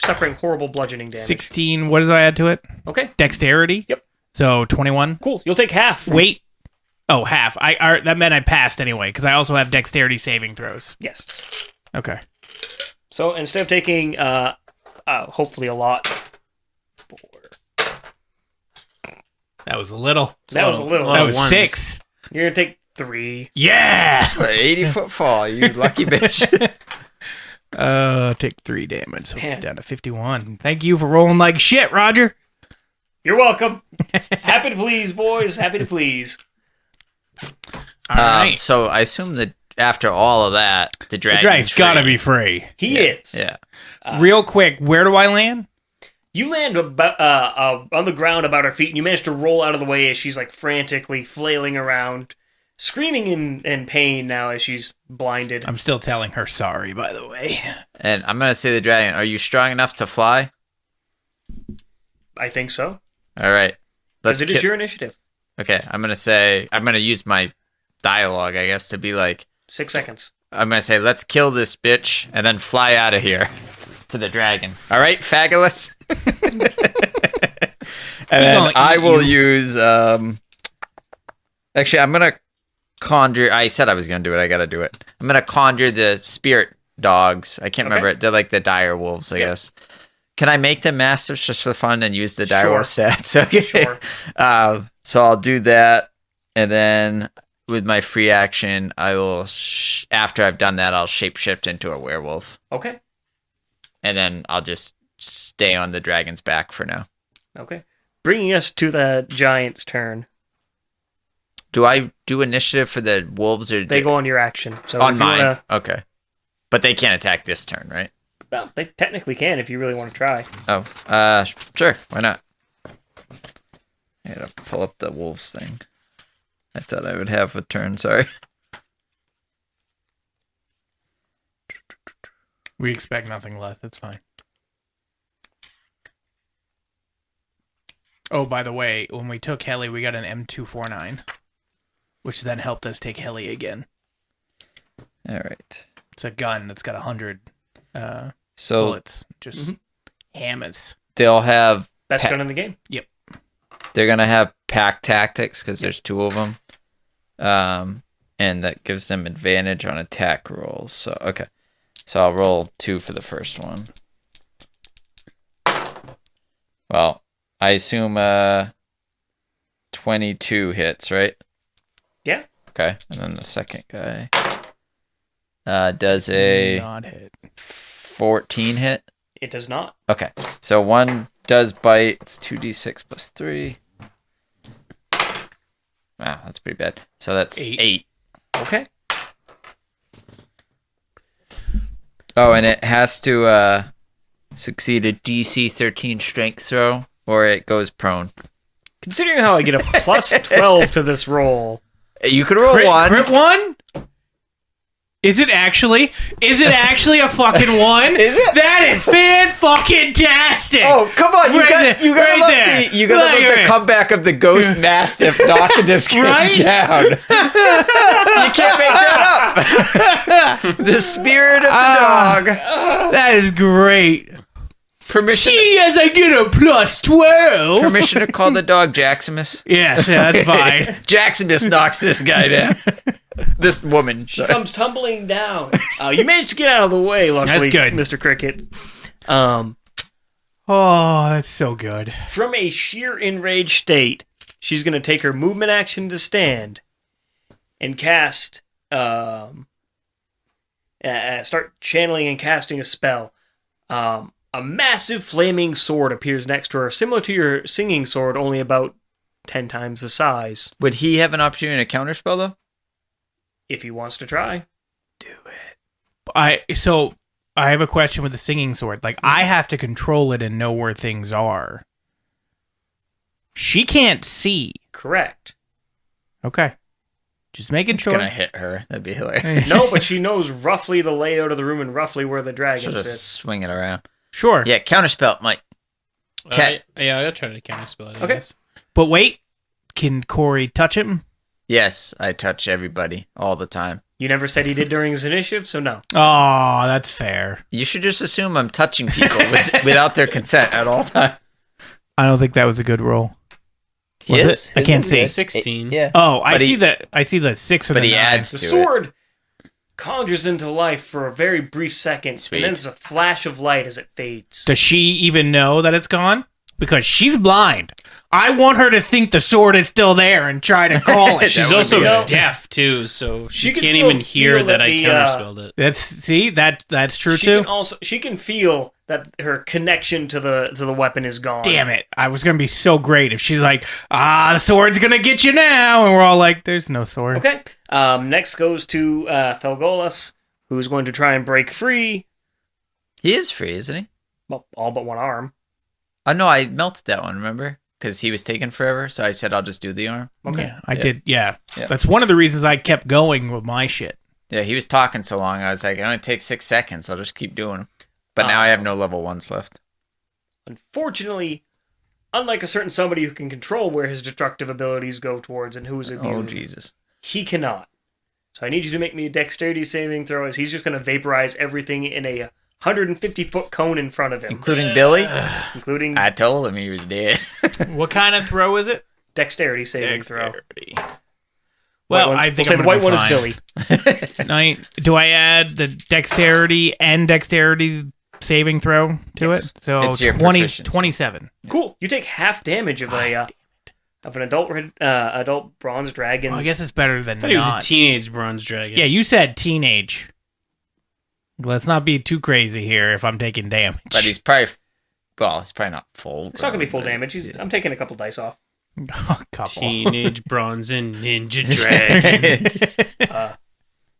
suffering horrible bludgeoning damage. 16, what does I add to it? Okay, Dexterity? Yep. So 21. cool. You'll take half. Wait. Oh, half. That meant I passed anyway, because I also have dexterity saving throws. Yes. Okay. So, instead of taking, hopefully a lot... That was a little. That was a little. That was ones. 6. You're going to take 3. Yeah! 80-foot fall, you lucky bitch. Take 3 damage. So Man. down to 51. Thank you for rolling like shit, Roger. You're welcome. Happy to please, boys. Happy to please. All right. So I assume that after all of that, the The dragon's dragon's free. gotta be free. He is. Yeah. Real quick, where do I land? You land about, on the ground about her feet, and you manage to roll out of the way as she's like frantically flailing around, screaming in pain now as she's blinded. I'm still telling her sorry, by the way. And I'm going to say to the dragon, are you strong enough to fly? I think so. All right. Because it is your initiative. Okay, I'm going to use my dialogue, I guess, to be like, 6 seconds. I'm going to say, let's kill this bitch and then fly out of here to the dragon. All right, fabulous. And then going, I will you. use, actually, I'm going to conjure, I said I was going to do it, I got to do it. I'm going to conjure the spirit dogs. I can't remember it. They're like the dire wolves, I guess. Can I make them mastiffs just for fun and use the dire wolf stats? Okay. Sure. So I'll do that, and then with my free action, I will, after I've done that, I'll shapeshift into a werewolf. Okay. And then I'll just stay on the dragon's back for now. Okay. Bringing us to the giant's turn. Do I do initiative for the wolves or They go on your action. So on if you mine? wanna, Okay. But they can't attack this turn, right? well, they technically can if you really want to try. Oh, sure. Why not? I gotta pull up the wolves thing. I thought I would have a turn, sorry. We expect nothing less. It's fine. Oh, by the way, when we took Heli, we got an M249, which then helped us take Heli again. All right. It's a gun that's got 100 So bullets. Just hammers. they'll have Best gun in the game. they're gonna have pack tactics because there's 2 of them, and that gives them advantage on attack rolls. So okay, so I'll roll 2 for the first one. Well, I assume 22 hits, right? Yeah. Okay, and then the second guy does a Not hit. 14 hit. It does not. Okay, so 1 does bite. It's 2d6 plus 3. Wow, that's pretty bad. So that's 8. Okay. Oh, and it has to succeed a DC 13 strength throw, or it goes prone. Considering how I get a plus 12 to this roll. You can roll 1. Crit 1? Is it actually? Is it actually a fucking 1? Is it? That is fan-fucking-tastic! Oh, come on! You Right got there, you got right to there. look the you got to look the Right. comeback of the ghost mastiff knocking this kid Right? down. You can't make that up. The spirit of the dog. That is great. Permission. See, as I get a plus 12. Permission to call the dog Jaximus. Yes, yeah, that's fine. Jaximus knocks this guy down. This woman. She comes tumbling down. You managed to get out of the way, luckily, That's good. Mr. Cricket. Oh, that's so good. From a sheer enraged state, she's going to take her movement action to stand and cast, start channeling and casting a spell. A massive flaming sword appears next to her, similar to your singing sword, only about 10 times the size, Would he have an opportunity to counterspell though? if he wants to try. I have a question with the singing sword. Like, I have to control it and know where things are. She can't see. Correct. Okay. Just making It's sure. gonna hit her. That'd be hilarious. No, but she knows roughly the layout of the room and roughly where the She'll dragon just sits. swing it around. Sure. Yeah, counterspell, Mike. Yeah, I'll try to counterspell it. I Okay. guess. But wait, can Corey touch him? Yes, I touch everybody all the time. You never said he did during his initiative, so no. Oh, that's fair. You should just assume I'm touching people without their consent at all times. I don't think that was a good roll. He Was is. it? I can't Isn't see. it? 16. Yeah. Oh, I But see he- the 6 or But the he 9. adds The to it. sword conjures into life for a very brief second, Sweet. and then there's a flash of light as it fades. Does she even know that it's gone? Because she's blind. I want her to think the sword is still there and try to call it. She's would also be good. deaf too, so she can can't still even hear feel that that I the, counterspelled it. That's true She too. she can feel that her connection to the weapon is gone. Damn it! I was gonna be so great if she's like, the sword's gonna get you now, and we're all like, there's no sword. Okay. Next goes to Felgolas, who's going to try and break free. He is free, isn't he? Well, all but one arm. Oh, no, I melted that one, remember? Because he was taking forever, so I said I'll just do the arm. Okay. Yeah, I Yeah. did. Yeah. Yeah. That's one of the reasons I kept going with my shit. Yeah, he was talking so long, I was like, it only takes 6 seconds, I'll just keep doing them. But now I have no level 1s left. Unfortunately, unlike a certain somebody who can control where his destructive abilities go towards and who is immune, Oh, Jesus. he cannot. So I need you to make me a dexterity saving throw, as he's just going to vaporize everything in a 150-foot cone in front of him, Including Billy? including I told him he was dead. What kind of throw is it? dexterity saving throw. Dexterity. Well, I think we'll say I'm the white one gonna is be Billy. fine. Do I add the dexterity and dexterity saving throw to Yes. it? So It's your 20, proficiency. 27. Cool. You take half damage of of an adult bronze dragon. Well, I guess it's better than I thought he was a not. teenage bronze dragon. Yeah, you said teenage. Let's not be too crazy here if I'm taking damage. But he's probably, well, he's probably not full. It's not gonna be full but- damage. I'm taking a couple dice off. A couple. Teenage bronze and ninja dragon.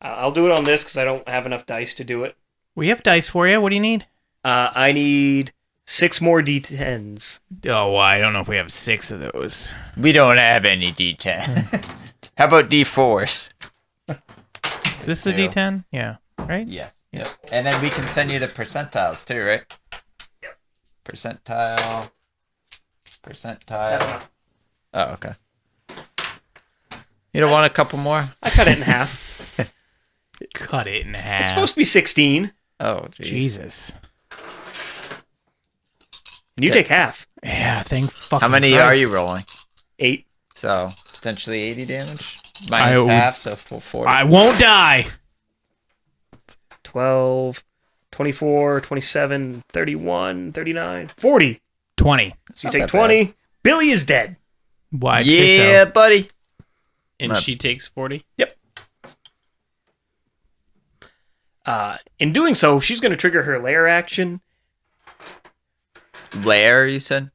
I'll do it on this because I don't have enough dice to do it. We have dice for you. What do you need? I need 6 more d10s. Oh, I don't know if we have 6 of those. We don't have any D10. How about D4s? Is this the Zero. D10? Yeah. Right? Yes. Yep. And then we can send you the percentiles too, right? Yep. Percentile. That's Percentile. enough. Oh, okay. You don't want a couple more? I cut it in half. Cut it in half. It's supposed to be 16. Oh, geez. Jesus. And you Okay. take half. Yeah, thank fucking How many Christ. are you rolling? 8. So, potentially 80 damage? I Minus would- half, so full 40. I won't die. 12, 24, 27, 31, 39, 40. 20. It's You not take that 20. Billy is dead. Why? bad. Yeah, buddy. And Right. she takes 40. In doing so, she's going to trigger her lair action. Lair, you said?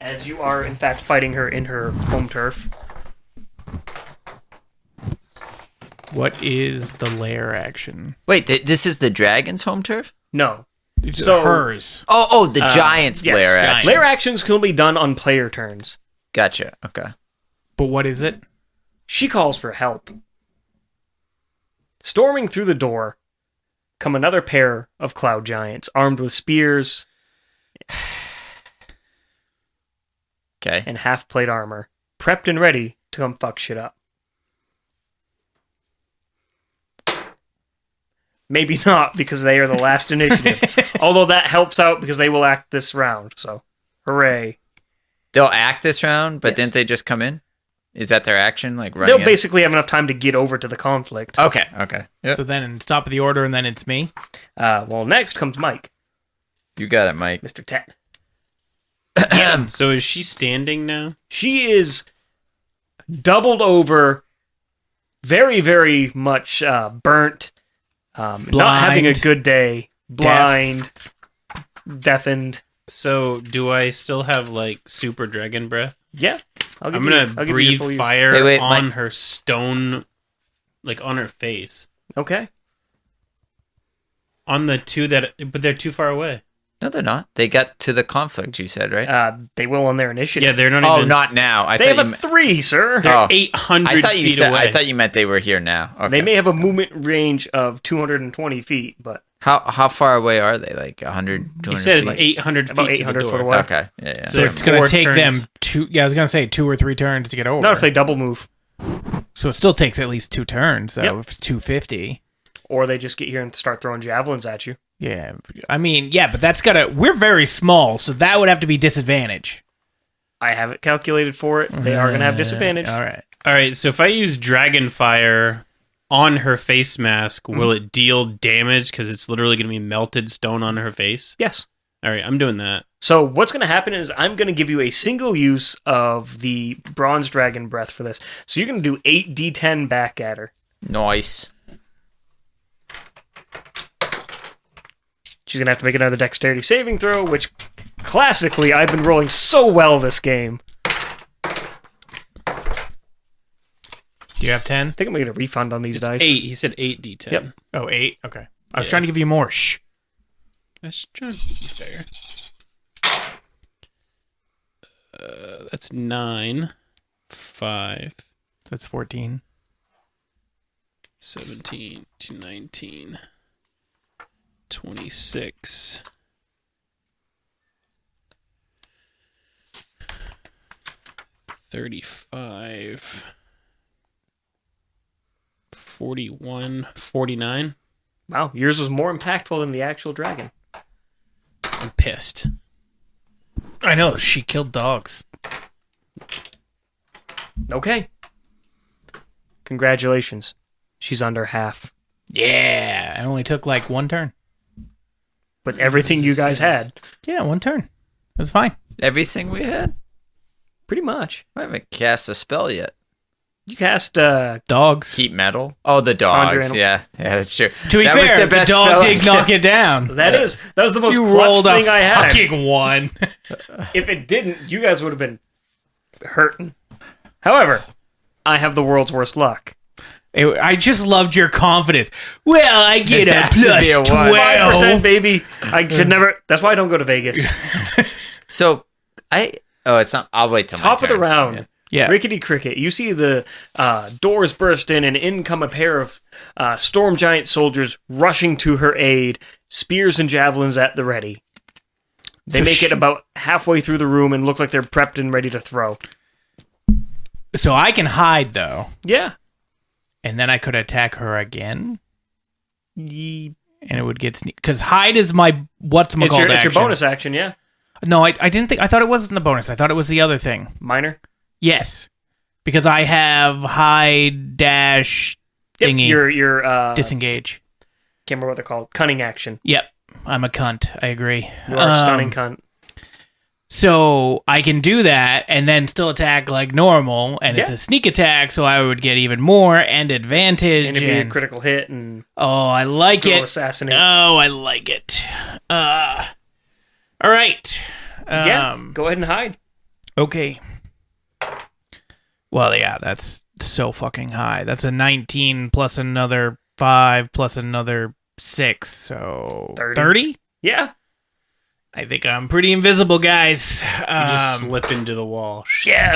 As you are, in fact, fighting her in her home turf. What is the lair action? Wait, this is the dragon's home turf? No. It's So- hers. Oh, the giant's yes, lair giant. action. Lair actions can only be done on player turns. Gotcha. Okay. But what is it? She calls for help. Storming through the door come another pair of cloud giants armed with spears Okay. and half-plate armor, prepped and ready to come fuck shit up. Maybe not, because they are the last initiative. Although that helps out because they will act this round, so hooray. They'll act this round, but Yes. didn't they just come in? Is that their action? Like running They'll in? basically have enough time to get over to the conflict. Okay, okay. Yep. So then stop of the order and then it's me. Well, next comes Mike, You got it, Mike. Mr. Tet. So is she standing now? She is doubled over, very, very much burnt, not having a Blind. good day, blind, deafened. So do I still have like super dragon breath? Yeah, I'll give I'm you- gonna I'll give you breathe full use. fire Hey, wait, on Mike. her stone, like on her face, Okay. on the two that, but they're too far away. No, they're not. They got to the conflict, you said, right? They will on their initiative. Yeah, they're not Oh, even. not now. I They thought have you a 3, sir. They're Oh. 800 I thought you feet said. away. I thought you meant they were here now. Okay. They may have a movement range of 220 feet, but How far away are they? Like 100, 200 He said it's feet? 800 About feet to the 800 door. foot away. Okay. Yeah. So They're it's going to 4 take turns. them 2. Yeah, I was going to say 2 or 3 turns to get over. not if they double move. So it still takes at least 2 turns, though. Yep. If it's 250. Or they just get here and start throwing javelins at you. Yeah, I mean, yeah, but that's gotta. We're very small, so that would have to be disadvantage. I have it calculated for it. They are going to have disadvantage. All right. All right, so if I use Dragon Fire on her face mask, will it deal damage? Because it's literally going to be melted stone on her face. Yes. All right, I'm doing that. So what's going to happen is I'm going to give you a single use of the Bronze Dragon Breath for this. So you're going to do 8d10 back at her. Nice. She's going to have to make another dexterity saving throw, which classically I've been rolling so well this game. Do you have 10? I think I'm going to get a refund on these It's dice. 8. He said 8d10. Yep. Oh, 8? Okay. I was Yeah. trying to give you more. Shh. That's trying to be fair. That's 9, 5, That's 14. 17, 19, 26. 35, 41, 49. Wow, yours was more impactful than the actual dragon. I'm pissed. I know, she killed dogs. Okay. Congratulations. She's under half. Yeah, it only took like 1 turn. But everything you guys had, Yeah, 1 turn. That's fine. Everything we had? pretty much. I haven't cast a spell yet. You cast Dogs. Keep metal? Oh, the Conjure dogs. animal. Yeah, that's true. To be that fair, was the best dog spell I did could- knock it down. that was the most You clutch rolled a thing I had. fucking 1. If it didn't, you guys would have been hurting. However, I have the world's worst luck. I just loved your confidence. Well, I get It a had to be a plus one. 5%, 12. baby. I should never. That's why I don't go to Vegas. So, it's not. I'll wait till my Top of the turn. round. Yeah. Rickety cricket. You see the doors burst in, and in come a pair of storm giant soldiers rushing to her aid, spears and javelins at the ready. They So make it about halfway through the room and look like they're prepped and ready to throw. So I can hide, though. Yeah. And then I could attack her again. Ye- And it would get sneak. Because hide is my what's It's called your action. bonus action, yeah. No, I didn't think. I thought it wasn't the bonus. I thought it was the other thing. Minor. Yes. Because I have hide dash Yep, thingy. your Disengage. can't remember what they're called. Cunning action. Yep. I'm a cunt. I agree. You are a stunning cunt. So I can do that and then still attack like normal, and it's Yeah. a sneak attack, so I would get even more and advantage. And it'd be a critical hit and Oh, I like go it. assassinate. Oh, I like it. All right. Yeah, go ahead and hide. Okay. Well, yeah, that's so fucking high. That's a 19 plus another 5 plus another 6, so 30? Yeah. I think I'm pretty invisible, guys. You just slip into the wall. Yeah.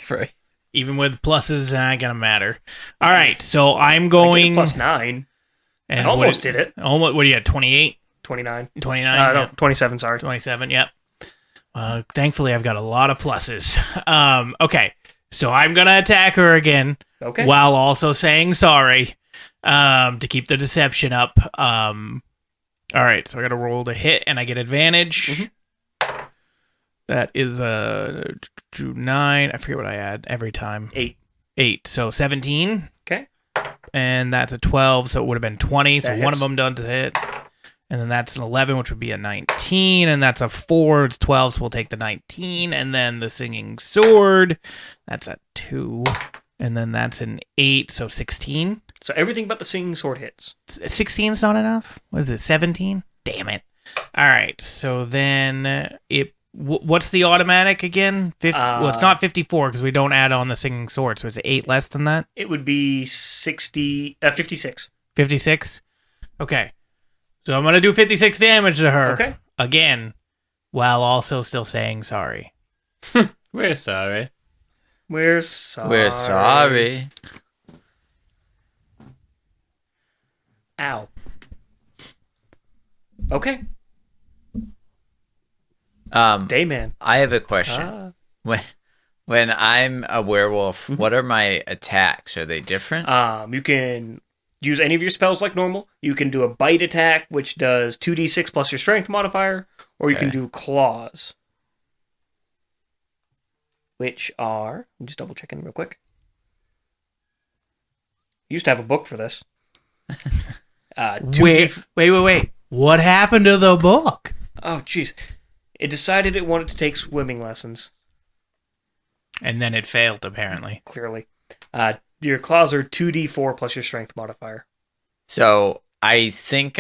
Right. Even with pluses, not gonna matter. All right, so I'm I get a going. +9. And I almost did it. Almost. What do you got? 28, 29. 29, No, 27, sorry. 27. Yep. Thankfully, I've got a lot of pluses. Okay, so I'm gonna attack her again, Okay. while also saying sorry, to keep the deception up. All right, so I got to roll to hit, and I get advantage. That is a 9. I forget what I add every time. 8. So 17. Okay. And that's a 12, so it would have been 20. So That one hits. of them done to hit. And then that's an 11, which would be a 19. And that's a 4. It's 12, so we'll take the 19. And then the singing sword. That's a 2. And then that's an 8, so 16. So everything but the singing sword hits. 16 is not enough? What is it, 17? Damn it. All right, so then what's the automatic again? Well, it's not 54 because we don't add on the singing sword, so it's 8 less than that? It would be 56. 56? Okay. So I'm going to do 56 damage to her. Okay. again, while also still saying sorry. We're sorry. We're sorry. We're sorry. Ow. Okay. Dayman. I have a question. Ah. When I'm a werewolf, what are my attacks? Are they different? You can use any of your spells like normal. You can do a bite attack, which does 2d6 plus your strength modifier, or you can Okay. do claws, which are... I'm just double checking real quick. Used to have a book for this. 2d... Wait. What happened to the book? Oh, jeez. It decided it wanted to take swimming lessons, And then it failed, apparently. clearly. Your claws are 2d4 plus your strength modifier. So I think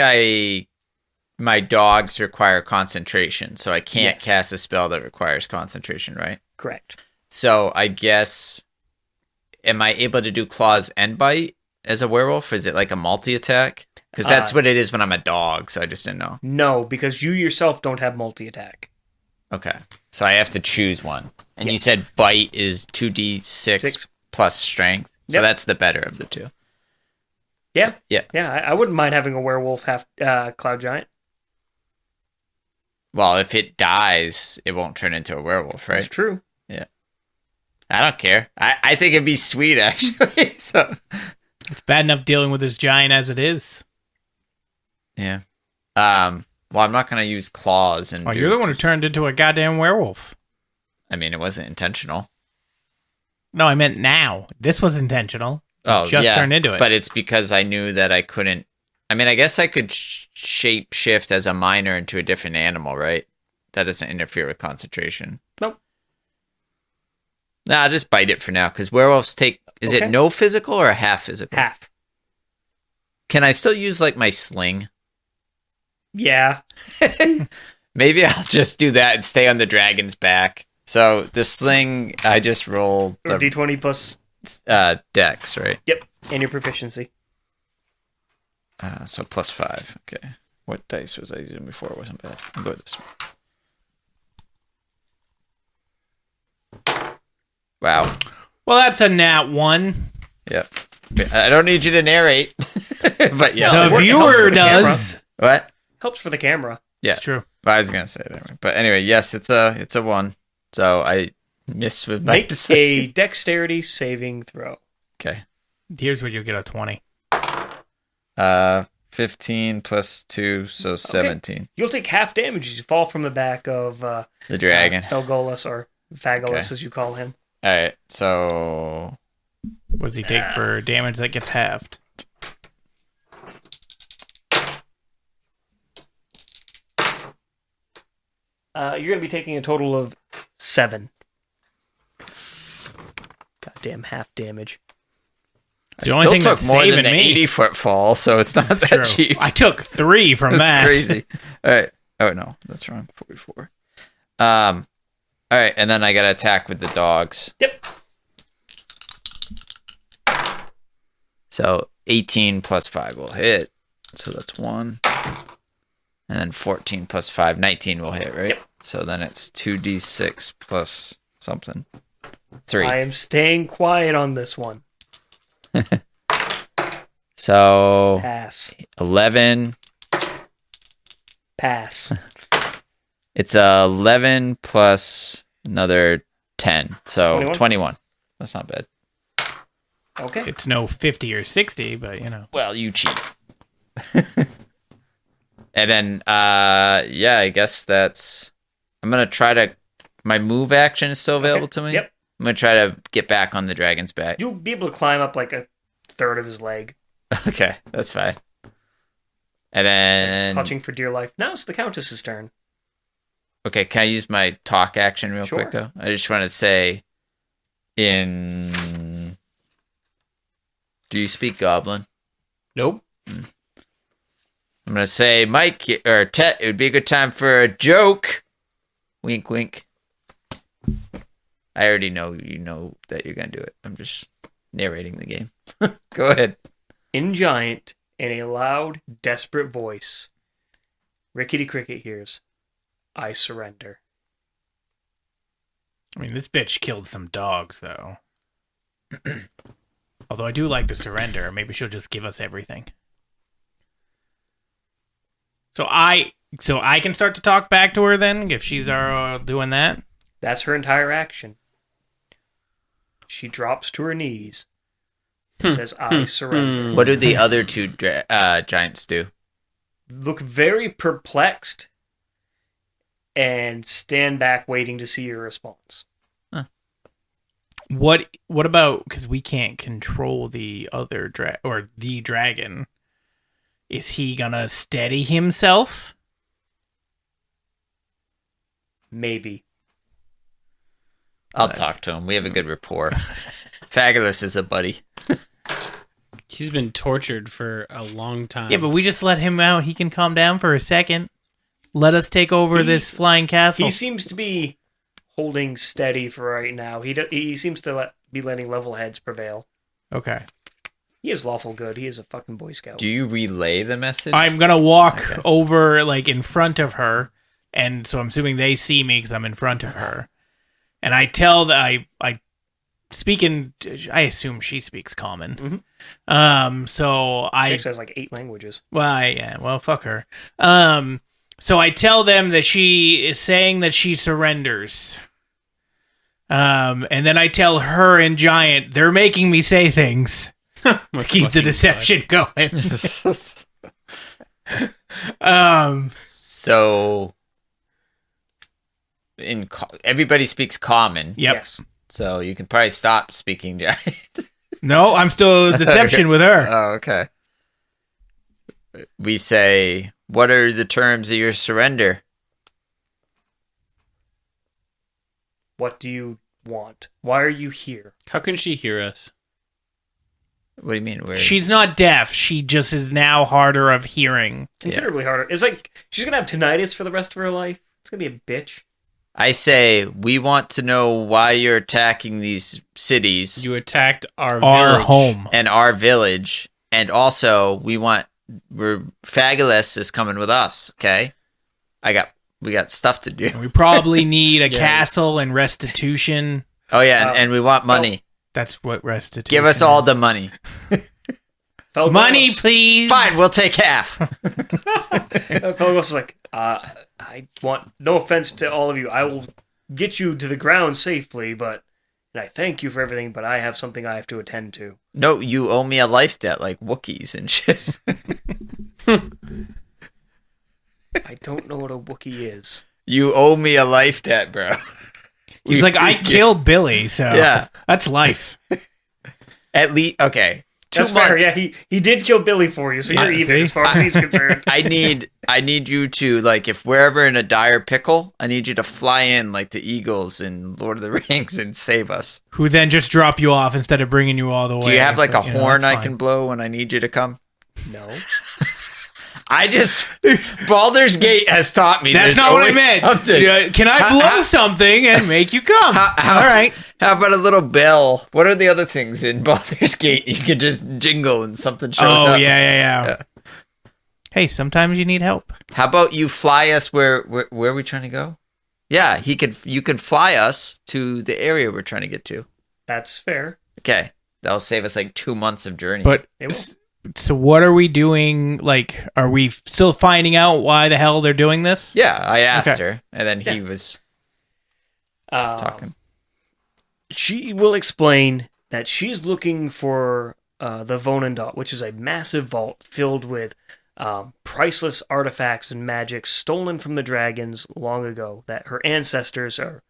my dogs require concentration, so I can't Yes. cast a spell that requires concentration, right? Correct. So I guess, am I able to do claws and bite as a werewolf? Is it like a multi-attack? Because that's what it is when I'm a dog, so I just didn't know. No, because you yourself don't have multi-attack. Okay. So I have to choose one. And you Yes. said bite is 2d6 Six. plus strength. So Yep. that's the better of the two. Yeah. Yeah. Yeah, I wouldn't mind having a werewolf half cloud giant. Well, if it dies, it won't turn into a werewolf, right? It's true. I don't care. I think it'd be sweet, actually. So, It's bad enough dealing with this giant as it is. yeah. Well, I'm not going to use claws. And Oh, you're the one who turned into a goddamn werewolf. I mean, it wasn't intentional. No, I meant now. This was intentional. Oh, Just yeah. turned into it. But it's because I knew that I couldn't. I mean, I guess I could shape shift as a minor into a different animal, right? That doesn't interfere with concentration. Nope. Nah, I'll just bite it for now, because werewolves take... Is Okay. it no physical or half physical? Half. Can I still use, like, my sling? Yeah. Maybe I'll just do that and stay on the dragon's back. So, the sling, I just rolled Or the d20 plus... dex, right? Yep. And your proficiency. So, +5. Okay. What dice was I using before? It wasn't bad. I'll go with this one. Wow. Well, that's a nat 1. Yep. I don't need you to narrate. But yes. No, The it viewer helps for the camera. does. What? Helps for the camera. Yeah. It's true. Well, I was gonna say it anyway. But anyway, yes, it's a 1. So I missed with my Make a dexterity saving throw. Okay. Here's where you get a 20. 15 plus 2, so 17. You'll take half damage as you fall from the back of The dragon. Helgolas, or Phagolus, Okay. as you call him. Alright, so What does he take for damage that gets halved? You're going to be taking a total of 7. Goddamn half damage. It's the I only still thing took that's more than saving the me. 80-foot fall, so it's not that True. cheap. I took 3 from That's that. crazy. Alright. Oh no, that's wrong. 44. Alright, and then I gotta attack with the dogs. Yep. So 18 plus 5 will hit. So that's 1. And then 14 plus 5, 19 will hit, right? Yep. So then it's 2d6 plus something. 3. I am staying quiet on this one. So Pass. 11. Pass. It's 11 plus another 10. So 21? 21. That's not bad. Okay. It's no 50 or 60, but you know. Well, you cheat. And then, yeah, I guess that's... I'm going to try to... My move action is still available to me? Yep. I'm going to try to get back on the dragon's back. You'll be able to climb up like a third of his leg, Okay, that's fine. And then... clutching for dear life. Now it's the Countess's turn. Okay, can I use my talk action real Sure. quick, though? I just want to say... Do you speak Goblin? Nope. I'm going to say, Mike, or Tet, it would be a good time for a joke. Wink, wink. I already know you know that you're going to do it. I'm just narrating the game. Go ahead. In Giant, in a loud, desperate voice, Rickety Cricket hears, I surrender. I mean, this bitch killed some dogs, though. Although I do like the surrender. Maybe she'll just give us everything. So I can start to talk back to her then, if she's doing that. That's her entire action. She drops to her knees and says, I surrender. What do the other two giants do? Look very perplexed and stand back waiting to see your response. What about, because we can't control the other the dragon, is he gonna steady himself? Maybe. I'll talk to him. We have a good rapport. Fabulous is a buddy. He's been tortured for a long time. Yeah, but we just let him out. He can calm down for a second. Let us take over this flying castle. He seems to be holding steady for right now. He seems to be letting level heads prevail. Okay. He is lawful good. He is a fucking Boy Scout. Do you relay the message? I'm gonna walk over, like, in front of her, and so I'm assuming they see me because I'm in front of her. And I tell that I speak in. I assume she speaks common. Mm-hmm. So She actually has like 8 languages. Well, fuck her. So I tell them that she is saying that she surrenders. And then I tell her and Giant they're making me say things to keep the deception going. So, everybody speaks common. Yep. Yes. So you can probably stop speaking giant. No, I'm still deception with her. Oh, okay. We say, what are the terms of your surrender? What do you want? Why are you here? How can she hear us? What do you mean? She's not deaf. She just is now harder of hearing. Considerably harder. It's like she's going to have tinnitus for the rest of her life. It's going to be a bitch. I say, we want to know why you're attacking these cities. You attacked our Our village. home. And our village. And also, Fabulous is coming with us, okay? We got stuff to do. We probably need a Yeah. castle and restitution. Oh, yeah, and we want money. That's what restitution Give us all the money. Felgos, money, please. Fine, we'll take half. Felgos is like, I want, no offense to all of you, I will get you to the ground safely, and I thank you for everything, but I have something I have to attend to. No, you owe me a life debt like Wookiees and shit. I don't know what a Wookiee is. You owe me a life debt, bro. He's like, I killed Billy, so Yeah. that's life. At least, okay. That's fair, yeah, he did kill Billy for you, so you're even see? as far as he's concerned. I need you to, like, if we're ever in a dire pickle, I need you to fly in like the Eagles in Lord of the Rings and save us. Who then just drop you off instead of bringing you all the way. Do you have like So, a horn that's I fine. can blow when I need you to come? No. Baldur's Gate has taught me That's there's not what I always meant. something. Yeah, can I blow something and make you come? All right. How about a little bell? What are the other things in Baldur's Gate? You can just jingle and something shows up. Oh, yeah. Hey, sometimes you need help. How about you fly us where are we trying to go? Yeah, you could fly us to the area we're trying to get to. That's fair. Okay. That'll save us like 2 months of journey. But It will. so what are we doing? Like, are we still finding out why the hell they're doing this? yeah, I asked Okay. her, and then he was talking. She will explain that she's looking for the Vonendot, which is a massive vault filled with priceless artifacts and magic stolen from the dragons long ago. That her ancestors have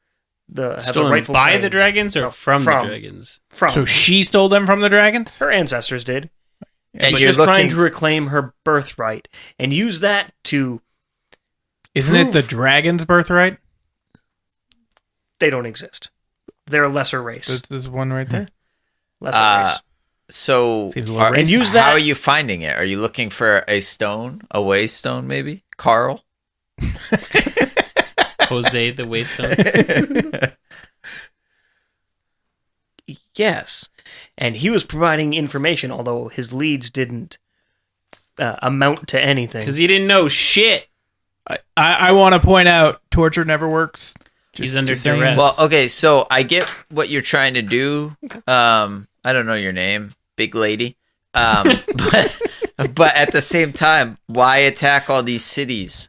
the Stolen rightful by claim. the dragons or No, from the from. dragons? From So she stole them from the dragons? her ancestors did, And but you're she's trying looking. to reclaim her birthright and use that to. Isn't it the Proof. dragon's birthright? They don't exist. They're a lesser race. There's one right there. Lesser race. So, Seems a little And use that. how are you finding it? Are you looking for a stone, a waystone, maybe? Carl? Jose the Waystone. Yes. And he was providing information, although his leads didn't amount to anything. Because he didn't know shit. I want to point out torture never works. He's under saying. duress. Well, okay, so I get what you're trying to do. I don't know your name, big lady. But at the same time, why attack all these cities?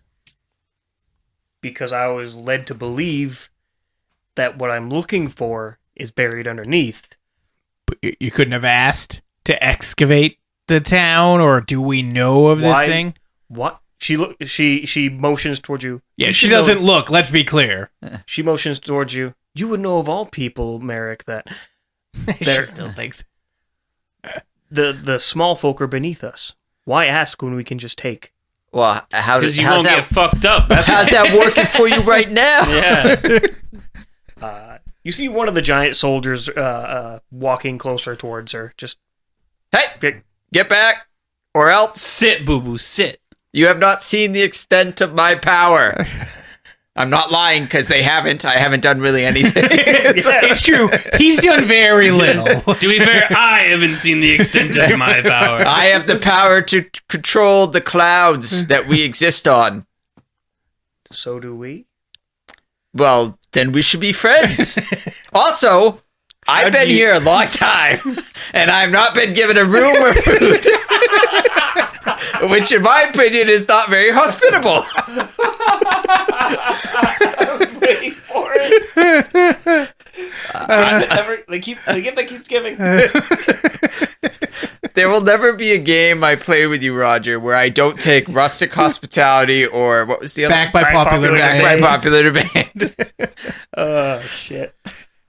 Because I was led to believe that what I'm looking for is buried underneath. But you couldn't have asked to excavate the town, or do we know of this Why? thing? What? She motions towards you. Yeah, You she should know- doesn't look. Let's be clear. She motions towards you. You would know of all people, Merrick, that she There- still thinks. the small folk are beneath us. Why ask when we can just take? Well, Because you how's won't get that? fucked up. That's How's that working for you right now? yeah. You see one of the giant soldiers walking closer towards her. Just Hey, get back, or else Sit, boo boo, sit. you have not seen the extent of my power. I'm not lying because they haven't. I haven't done really anything. It's true. He's done very little. To be fair, I haven't seen the extent of my power. I have the power to control the clouds that we exist on. so do we. Well, then we should be friends. Also, I've been here a long time, and I've not been given a room or food, which, in my opinion, is not very hospitable. I was waiting for it. The gift that keeps giving. There will never be a game I play with you, Roger, where I don't take rustic hospitality or what was the other Back by Back popular popular Back demand. by popular demand. Oh shit.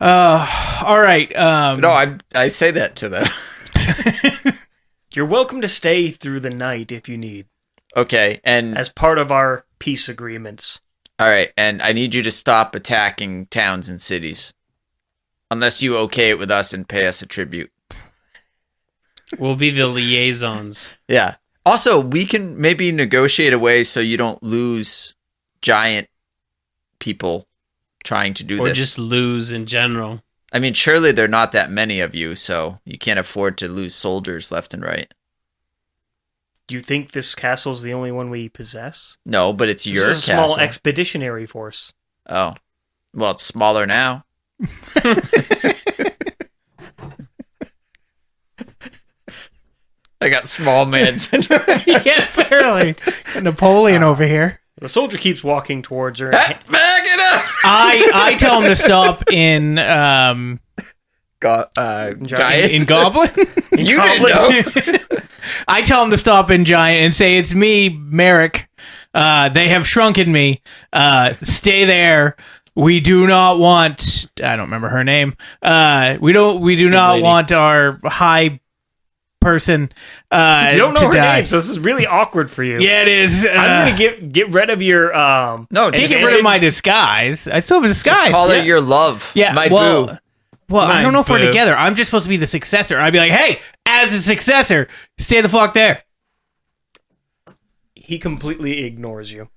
All right. No, I say that to them. You're welcome to stay through the night if you need, Okay, and as part of our peace agreements. all right, and I need you to stop attacking towns and cities, unless you okay it with us and pay us a tribute. We'll be the liaisons. Yeah. Also, we can maybe negotiate a way so you don't lose giant people trying to do Or this. just lose in general. I mean, surely there are not that many of you, so you can't afford to lose soldiers left and right. Do you think this castle's the only one we possess? No, but it's your It's a castle. small expeditionary force. Oh. Well, it's smaller now. I got small man syndrome. yeah, fairly. Napoleon over here. The soldier keeps walking towards her. Back it up! I tell him to stop in Giant. in Goblin. You didn't know. I tell him to stop in Giant and say, "It's me, Merrick. They have shrunken me. Stay there. We do not want. I don't remember her name. We do not lady. want our high person. You don't know to her die. name, so this is really awkward for you. Yeah, it is. I'm gonna get rid of your No, Can't just, get rid of my disguise. I still have a disguise. just call her yeah. your love. Yeah, My well, boo. Well, I My don't know if we're boo. together. I'm just supposed to be the successor. I'd be like, hey, as a successor, stay the fuck there. He completely ignores you.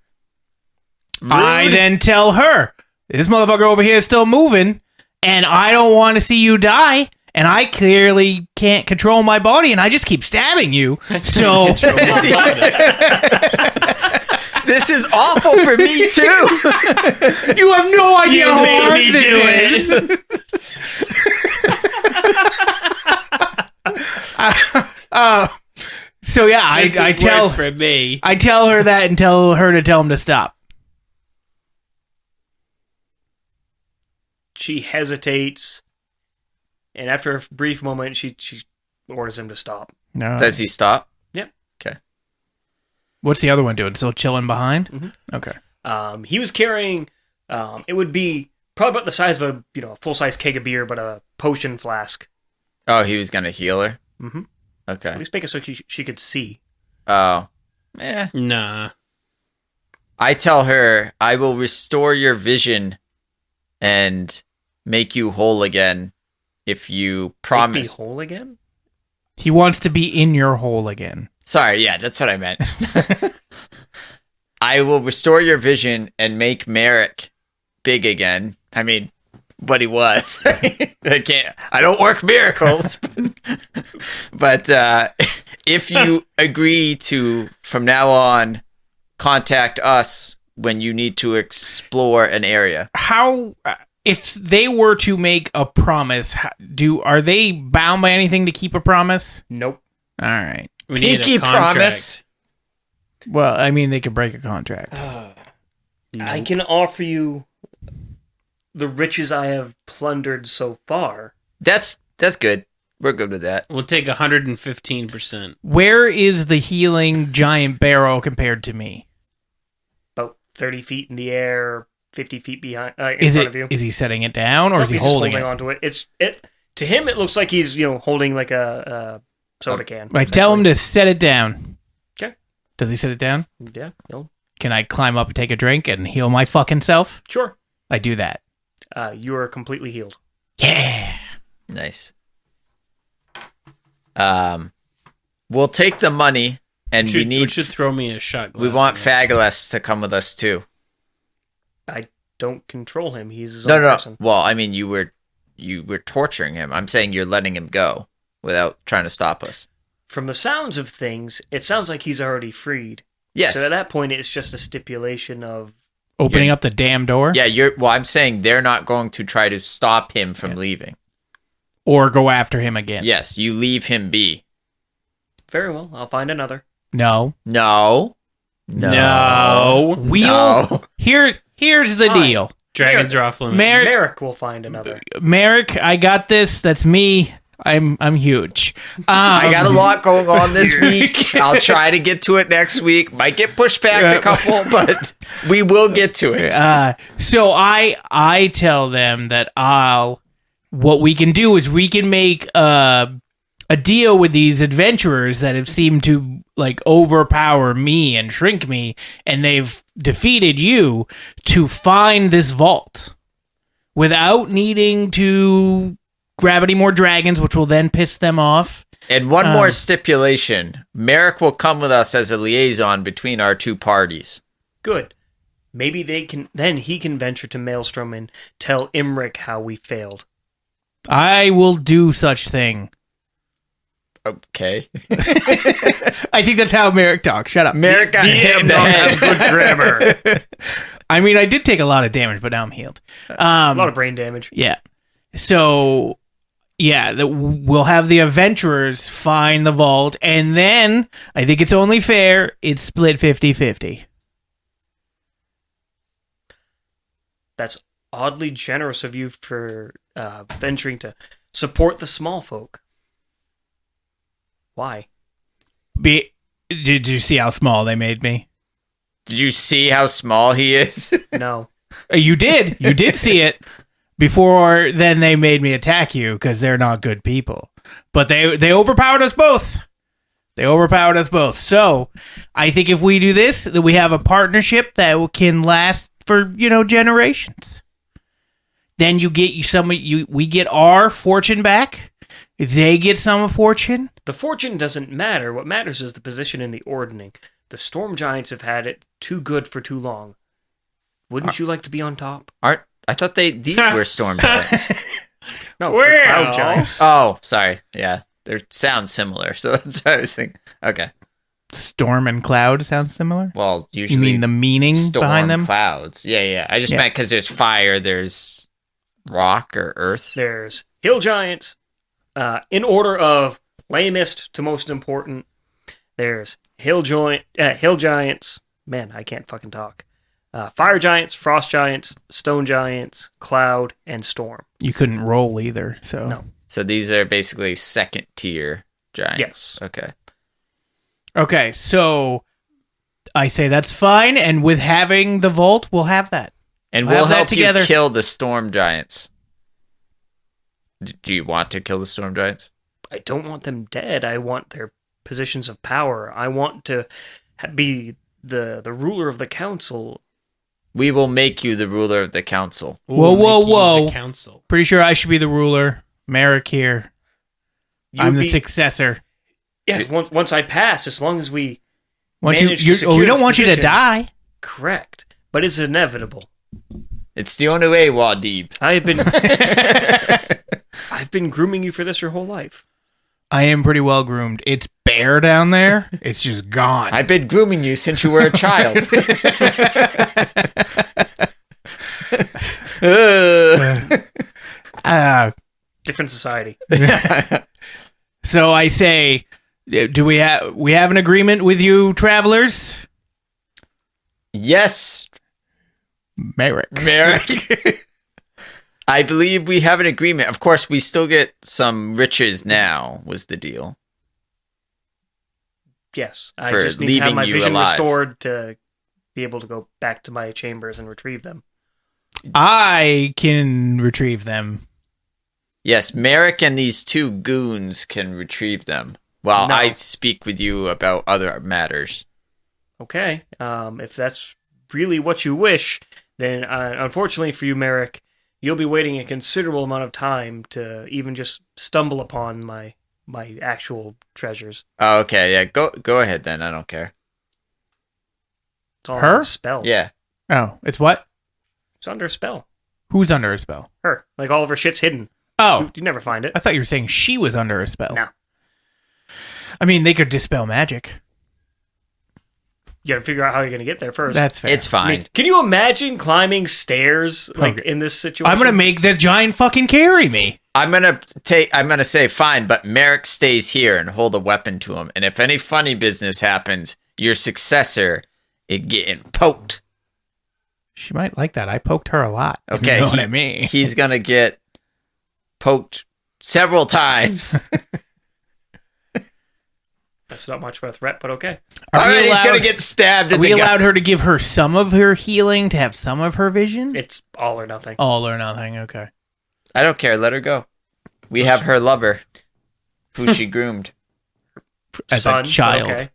I then tell her, this motherfucker over here is still moving, and I don't want to see you die, and I clearly can't control my body, and I just keep stabbing you. So, This is awful for me too. you have no idea how made hard me this do is. So yeah, I tell for me. I tell her that and tell her to tell him to stop. She hesitates, and after a brief moment, she orders him to stop. No. Does he stop? What's the other one doing? Still chilling behind? Mhm. Okay. He was carrying, it would be probably about the size of a full-size keg of beer, but a potion flask. Oh, he was gonna heal her. Mm-hmm. Okay. At least make it so she could see. Oh, eh. Nah. I tell her I will restore your vision and make you whole again if you Make promise. me whole again? He wants to be in your hole again. Sorry, yeah, that's what I meant. I will restore your vision and make Merrick big again. I mean, what he was. I don't work miracles. But if you agree to, from now on, contact us when you need to explore an area. How if they were to make a promise, are they bound by anything to keep a promise? Nope. All right. We need Pinky a contract. promise. Well, I mean, they could break a contract. I can offer you the riches I have plundered so far. That's good. We're good with that. We'll take 115%. Where is the healing giant barrel compared to me? About 30 feet in the air, 50 feet behind in Is front it? of you. Is he setting it down, or Nope, is he he's just holding it? onto it? To him, it looks like he's holding like a soda can. I tell him to set it down. Okay. Does he set it down? Yeah. Can I climb up and take a drink and heal my fucking self? Sure. I do that. You are completely healed. Yeah. Nice. We'll take the money, and You should throw me a shot glass. we want in there. Fagulas to come with us too. I don't control him. He's his No, own no. person. Well, I mean, you were torturing him. I'm saying you're letting him go without trying to stop us. From the sounds of things, it sounds like he's already freed. Yes. So at that point, it's just a stipulation of Opening up the damn door? Yeah, well, I'm saying they're not going to try to stop him from leaving. Or go after him again? Yes, you leave him be. very well. I'll find another. No. No. We'll... Here's the Fine. deal. Dragons are off limits. Merrick will find another. Merrick, I got this. That's me. I'm huge. I got a lot going on this week. I'll try to get to it next week. Might get pushed back a couple, but we will get to it. So I tell them that what we can do is we can make a deal with these adventurers that have seemed to like overpower me and shrink me, and they've defeated you to find this vault without needing to grab any more dragons, which will then piss them off. And one more stipulation. Merrick will come with us as a liaison between our two parties. Good. Maybe he can venture to Maelstrom and tell Imric how we failed. I will do such thing. Okay. I think that's how Merrick talks. Shut up. Merrick got hit in the head. Good grammar. I mean, I did take a lot of damage, but now I'm healed. A lot of brain damage. Yeah. So, yeah, we'll have the adventurers find the vault, and then I think it's only fair it's split 50-50. That's oddly generous of you for venturing to support the small folk. Why? Did you see how small they made me? Did you see how small he is? No. You did. You did see it. Before then, they made me attack you because they're not good people. But they overpowered us both. They overpowered us both. So I think if we do this, that we have a partnership that can last for generations. Then you get we get our fortune back. They get some fortune. The fortune doesn't matter. What matters is the position in the ordning. The storm giants have had it too good for too long. Wouldn't you like to be on top? I thought these were storm giants. No, Well. the cloud giants. Oh, sorry. Yeah, they sound similar. So that's what I was thinking. Okay. Storm and cloud sounds similar. Well, You usually mean the meaning storm behind them? clouds. Yeah. I just meant because there's fire, there's rock or earth. There's hill giants. In order of lamest to most important, there's hill giants. Man, I can't fucking talk. Fire giants, frost giants, stone giants, cloud, and storm. You couldn't roll either, so No. So these are basically second tier giants. Yes. Okay. Okay, so I say that's fine, and with having the vault, we'll have that. And We'll we'll have that help you together. kill the storm giants. Do you want to kill the storm giants? I don't want them dead. I want their positions of power. I want to be the ruler of the council. We will make you the ruler of the council. Whoa, whoa, Make you whoa. The council. Pretty sure I should be the ruler. Merrick here. I'm the successor. Yeah, once I pass, as long as we Once manage to we secure don't this want you to position. die. Correct. But it's inevitable. It's the only way, Wadib. I've been grooming you for this your whole life. I am pretty well groomed. It's bare down there. It's just gone. I've been grooming you since you were a child. Different society. So I say, do we have an agreement with you, travelers? Yes, Merrick. I believe we have an agreement. Of course, we still get some riches now, was the deal. Yes. I For just need to have leaving my you vision alive. restored to be able to go back to my chambers and retrieve them. I can retrieve them. Yes, Merrick and these two goons can retrieve them. While No. I speak with you about other matters. Okay. If that's really what you wish, then unfortunately for you, Merrick, you'll be waiting a considerable amount of time to even just stumble upon my actual treasures. Oh, okay, yeah. Go ahead then. I don't care. It's all Her? under a spell. Yeah. Oh, it's what? It's under a spell. Who's under a spell? Her. Like all of her shit's hidden. Oh, You never find it. I thought you were saying she was under a spell. No. I mean, they could dispel magic. You gotta figure out how you're gonna get there first. That's fair. It's fine. I mean, can you imagine climbing stairs like Okay. in this situation? I'm gonna make the giant fucking carry me. I'm gonna say fine, but Merrick stays here and hold a weapon to him. And if any funny business happens, your successor is getting poked. She might like that. I poked her a lot. if Okay, you know what I mean. He's gonna get poked several times. That's not much of a threat, but okay. Are All we right, he's allowed- gonna get stabbed. Are in we the gut. allowed her to give her some of her healing to have some of her vision? It's all or nothing. All or nothing. Okay. I don't care. Let her go. We have her lover, who she groomed. As Son, a child. Okay.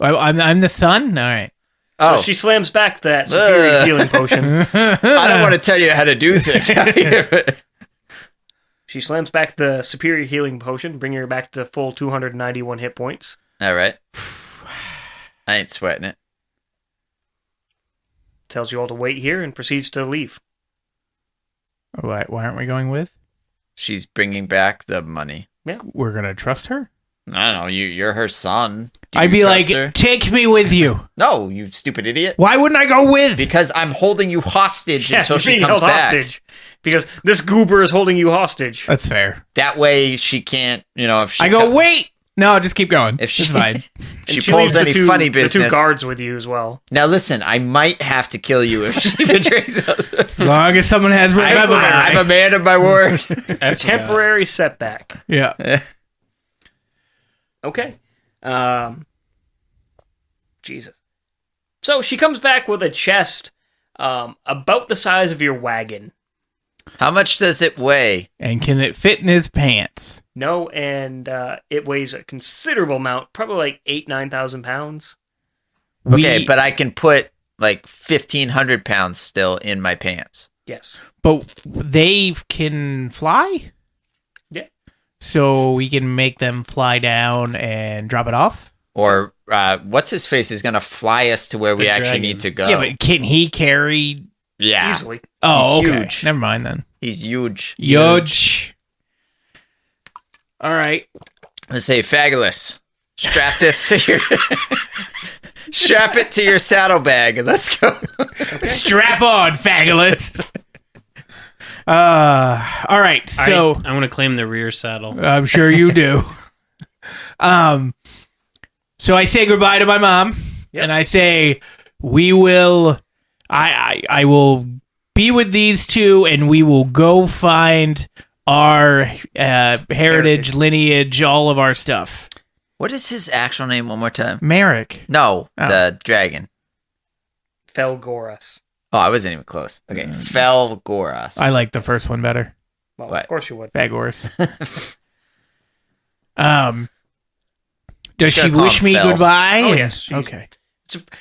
I'm the son. All right. Oh, So she slams back that superior Ugh. healing potion. I don't want to tell you how to do things. She slams back the superior healing potion, bringing her back to full 291 hit points. All right. I ain't sweating it. Tells you all to wait here and proceeds to leave. Why aren't we going with? She's bringing back the money. We're gonna trust her. I don't know. You're her son. Do I'd you be like, trust her? take me with you. No, you stupid idiot. Why wouldn't I go with? Because I'm holding you hostage until you're she being comes held back. hostage because this goober is holding you hostage. That's fair. That way she can't, if she I go, wait. No, just keep going. If she- It's fine. she And pulls leaves the any two- funny The two business. guards with you as well. Now listen, I might have to kill you if she betrays us. As long as someone has I'm memory. a man of my word. I forgot. Temporary setback. Yeah. Okay. Jesus. So she comes back with a chest about the size of your wagon. How much does it weigh? And can it fit in his pants? No, and it weighs a considerable amount, probably like 9,000 pounds. Okay, but I can put like 1,500 pounds still in my pants. Yes. But they can fly? Yeah. So we can make them fly down and drop it off? Or what's his face is going to fly us to where we The actually dragon. need to go. Yeah, but can he carry... Yeah. Easily. Oh, He's okay. huge. Never mind then. He's huge. Huge. All right. Let's say, Fabulous, strap this to your... strap it to your saddlebag and let's go. Strap on, faggots. All right. So I want to claim the rear saddle. I'm sure you do. So I say goodbye to my mom, Yep. and I say we will. I will be with these two, and we will go find our heritage, lineage, all of our stuff. What is his actual name one more time? Merrick. No, Oh. the dragon. Felgoras. Oh, I wasn't even close. Okay, Felgoras. I like the first one better. Well, What? of course you would. Fagors. Does Should she call wish him me Fel. goodbye? Oh, And- yes, she- Okay.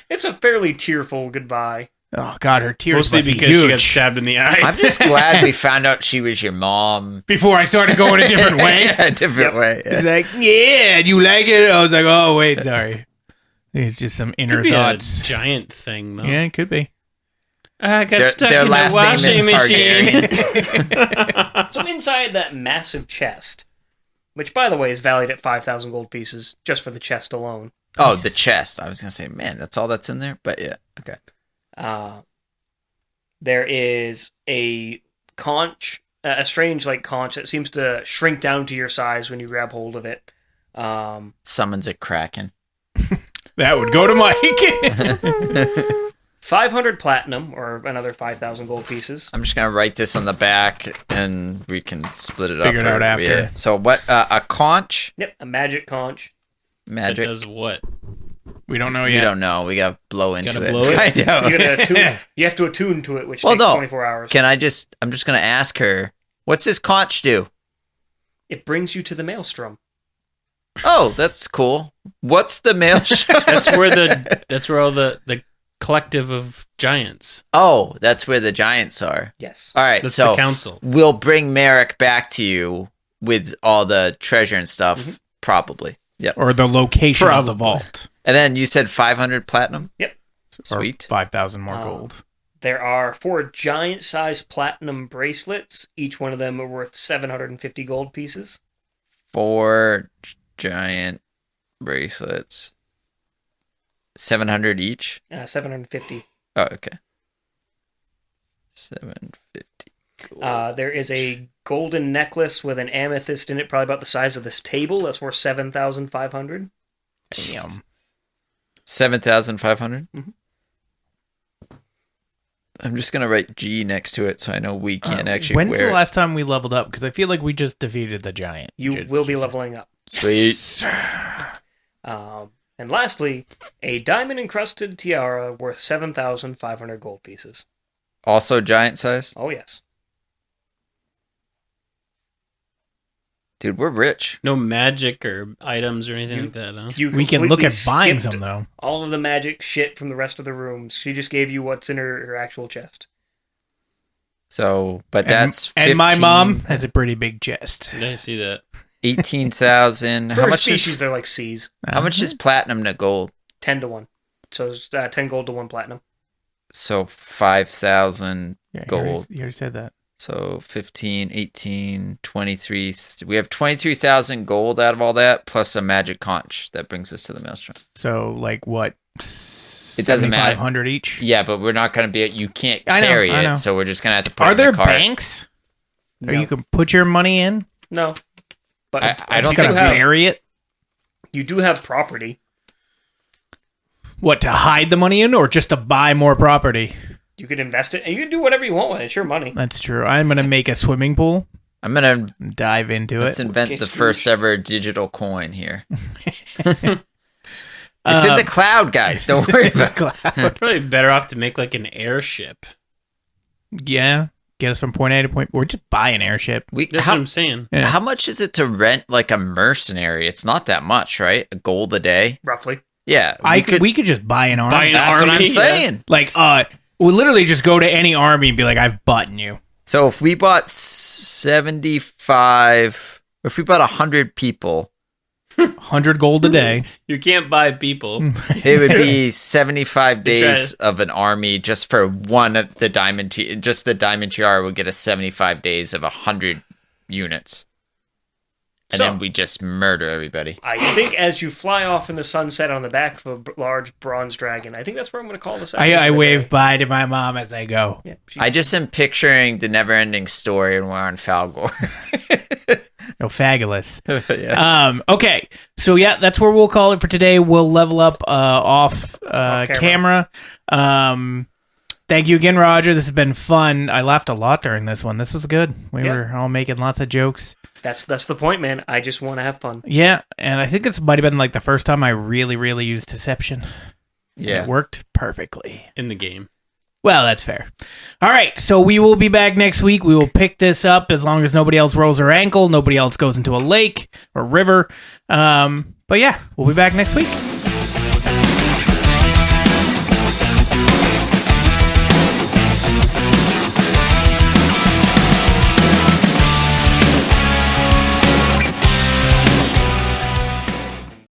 It's a fairly tearful goodbye. Oh God, her tears Mostly must be because she got huge. stabbed in the eye. I'm just glad we found out she was your mom. Before I started going a different way. Yeah, a different Yep. way. Yeah. It's like, yeah, do you like it? I was like, oh, wait, sorry. It's just some inner Could be thoughts. a giant thing, though. Yeah, it could be. I got Their- stuck their in last the name is washing machine. Targaryen. So inside that massive chest, which, by the way, is valued at 5,000 gold pieces just for the chest alone. Oh, the chest. I was gonna say, man, that's all that's in there. But yeah, okay. There is a conch, a strange like conch that seems to shrink down to your size when you grab hold of it. Summons a kraken. That would go to Mike. 500 platinum, or another 5,000 gold pieces. I'm just gonna write this on the back, and we can split it up. Figure it out after. Yeah. So what? A conch? Yep, a magic conch. That Magic. does what? We don't know We yet. don't know. We gotta blow into Gotta it. blow it? I know. You have to attune to it, which Well, takes no. 24 hours. I'm just gonna ask her, what's this conch do? It brings you to the maelstrom. Oh, that's cool. What's the maelstrom? That's where all the collective of giants. Oh, that's where the giants are. Yes. All right, That's so the council. we'll bring Merrick back to you with all the treasure and stuff, probably. Yep. Or the location of the Probably. vault. And then you said 500 platinum? Yep. Sweet. Or 5,000 more gold. There are 4 giant-sized platinum bracelets. Each one of them are worth 750 gold pieces. 4 giant bracelets. 700 each? 750. Oh, okay. 750 gold. There is a golden necklace with an amethyst in it, probably about the size of this table. That's worth 7,500. Damn. 7,500? Mhm. I'm just going to write G next to it so I know we can't actually When's wear the it. last time we leveled up? Because I feel like we just defeated the giant. You will be leveling up. Sweet. And lastly, a diamond-encrusted tiara worth 7,500 gold pieces. Also giant size? Oh, yes. Dude, we're rich. No magic or items or anything like that, huh? You We can look completely at buying skipped some, though. all of the magic shit from the rest of the rooms. She just gave you what's in her actual chest. So, but that's And my 15 mom has a pretty big chest. Did I see that? 18,000. For How her much species, is they're like C's. how much is platinum to gold? 10 to 1. So it's 10 gold to 1 platinum. So 5,000 Yeah, gold. You already said that. So 15, 18, 23. We have 23,000 gold out of all that, plus a magic conch. That brings us to the maelstrom. So, like, what? It doesn't matter. 7,500 each? Yeah, but we're not going to be. You can't I know, carry I know. it, so we're just going to have to put Are it in there the cart. banks? No. Or you can put your money in? No. But I don't You think gotta have, bury it? you do have property. What, to hide the money in or just to buy more property? You can invest it, and you can do whatever you want with it. It's your money. That's true. I'm going to make a swimming pool I'm going to and dive into let's it. invent Okay, the Scrooge. first ever digital coin here. It's in the cloud, guys. Don't worry about it. We're probably better off to make like an airship. Yeah. Get us from point A to point B. Or just buy an airship. We, That's what I'm saying. Yeah. how much is it to rent like a mercenary? It's not that much, right? A gold a day? Roughly. Yeah. We could just buy an army. Buy an That's what I'm army, saying. Like, we literally just go to any army and be like, I've bought you. So if we bought 75, or if we bought 100 people, 100 gold a day. You can't buy people. it would be 75 They try days of an army just for one of the diamond just the diamond tiara would get us 75 days of 100 units. And So- then we just murder everybody. I think as you fly off in the sunset on the back of a large bronze dragon, I think that's where I'm going to call this. I wave bye to my mom as I go. Yeah, I just am picturing the never-ending story and we're on Falgor. No, fabulous. Yeah. Okay, so yeah, that's where we'll call it for today. We'll level up off camera. Thank you again, Roger. This has been fun. I laughed a lot during this one. This was good. We Yeah. were all making lots of jokes. That's the point, man. I just want to have fun. Yeah, and I think this might have been like the first time I really, really used deception. Yeah. It worked perfectly. In the game. Well, that's fair. All right, so we will be back next week. We will pick this up as long as nobody else rolls their ankle, nobody else goes into a lake or river. But yeah, we'll be back next week.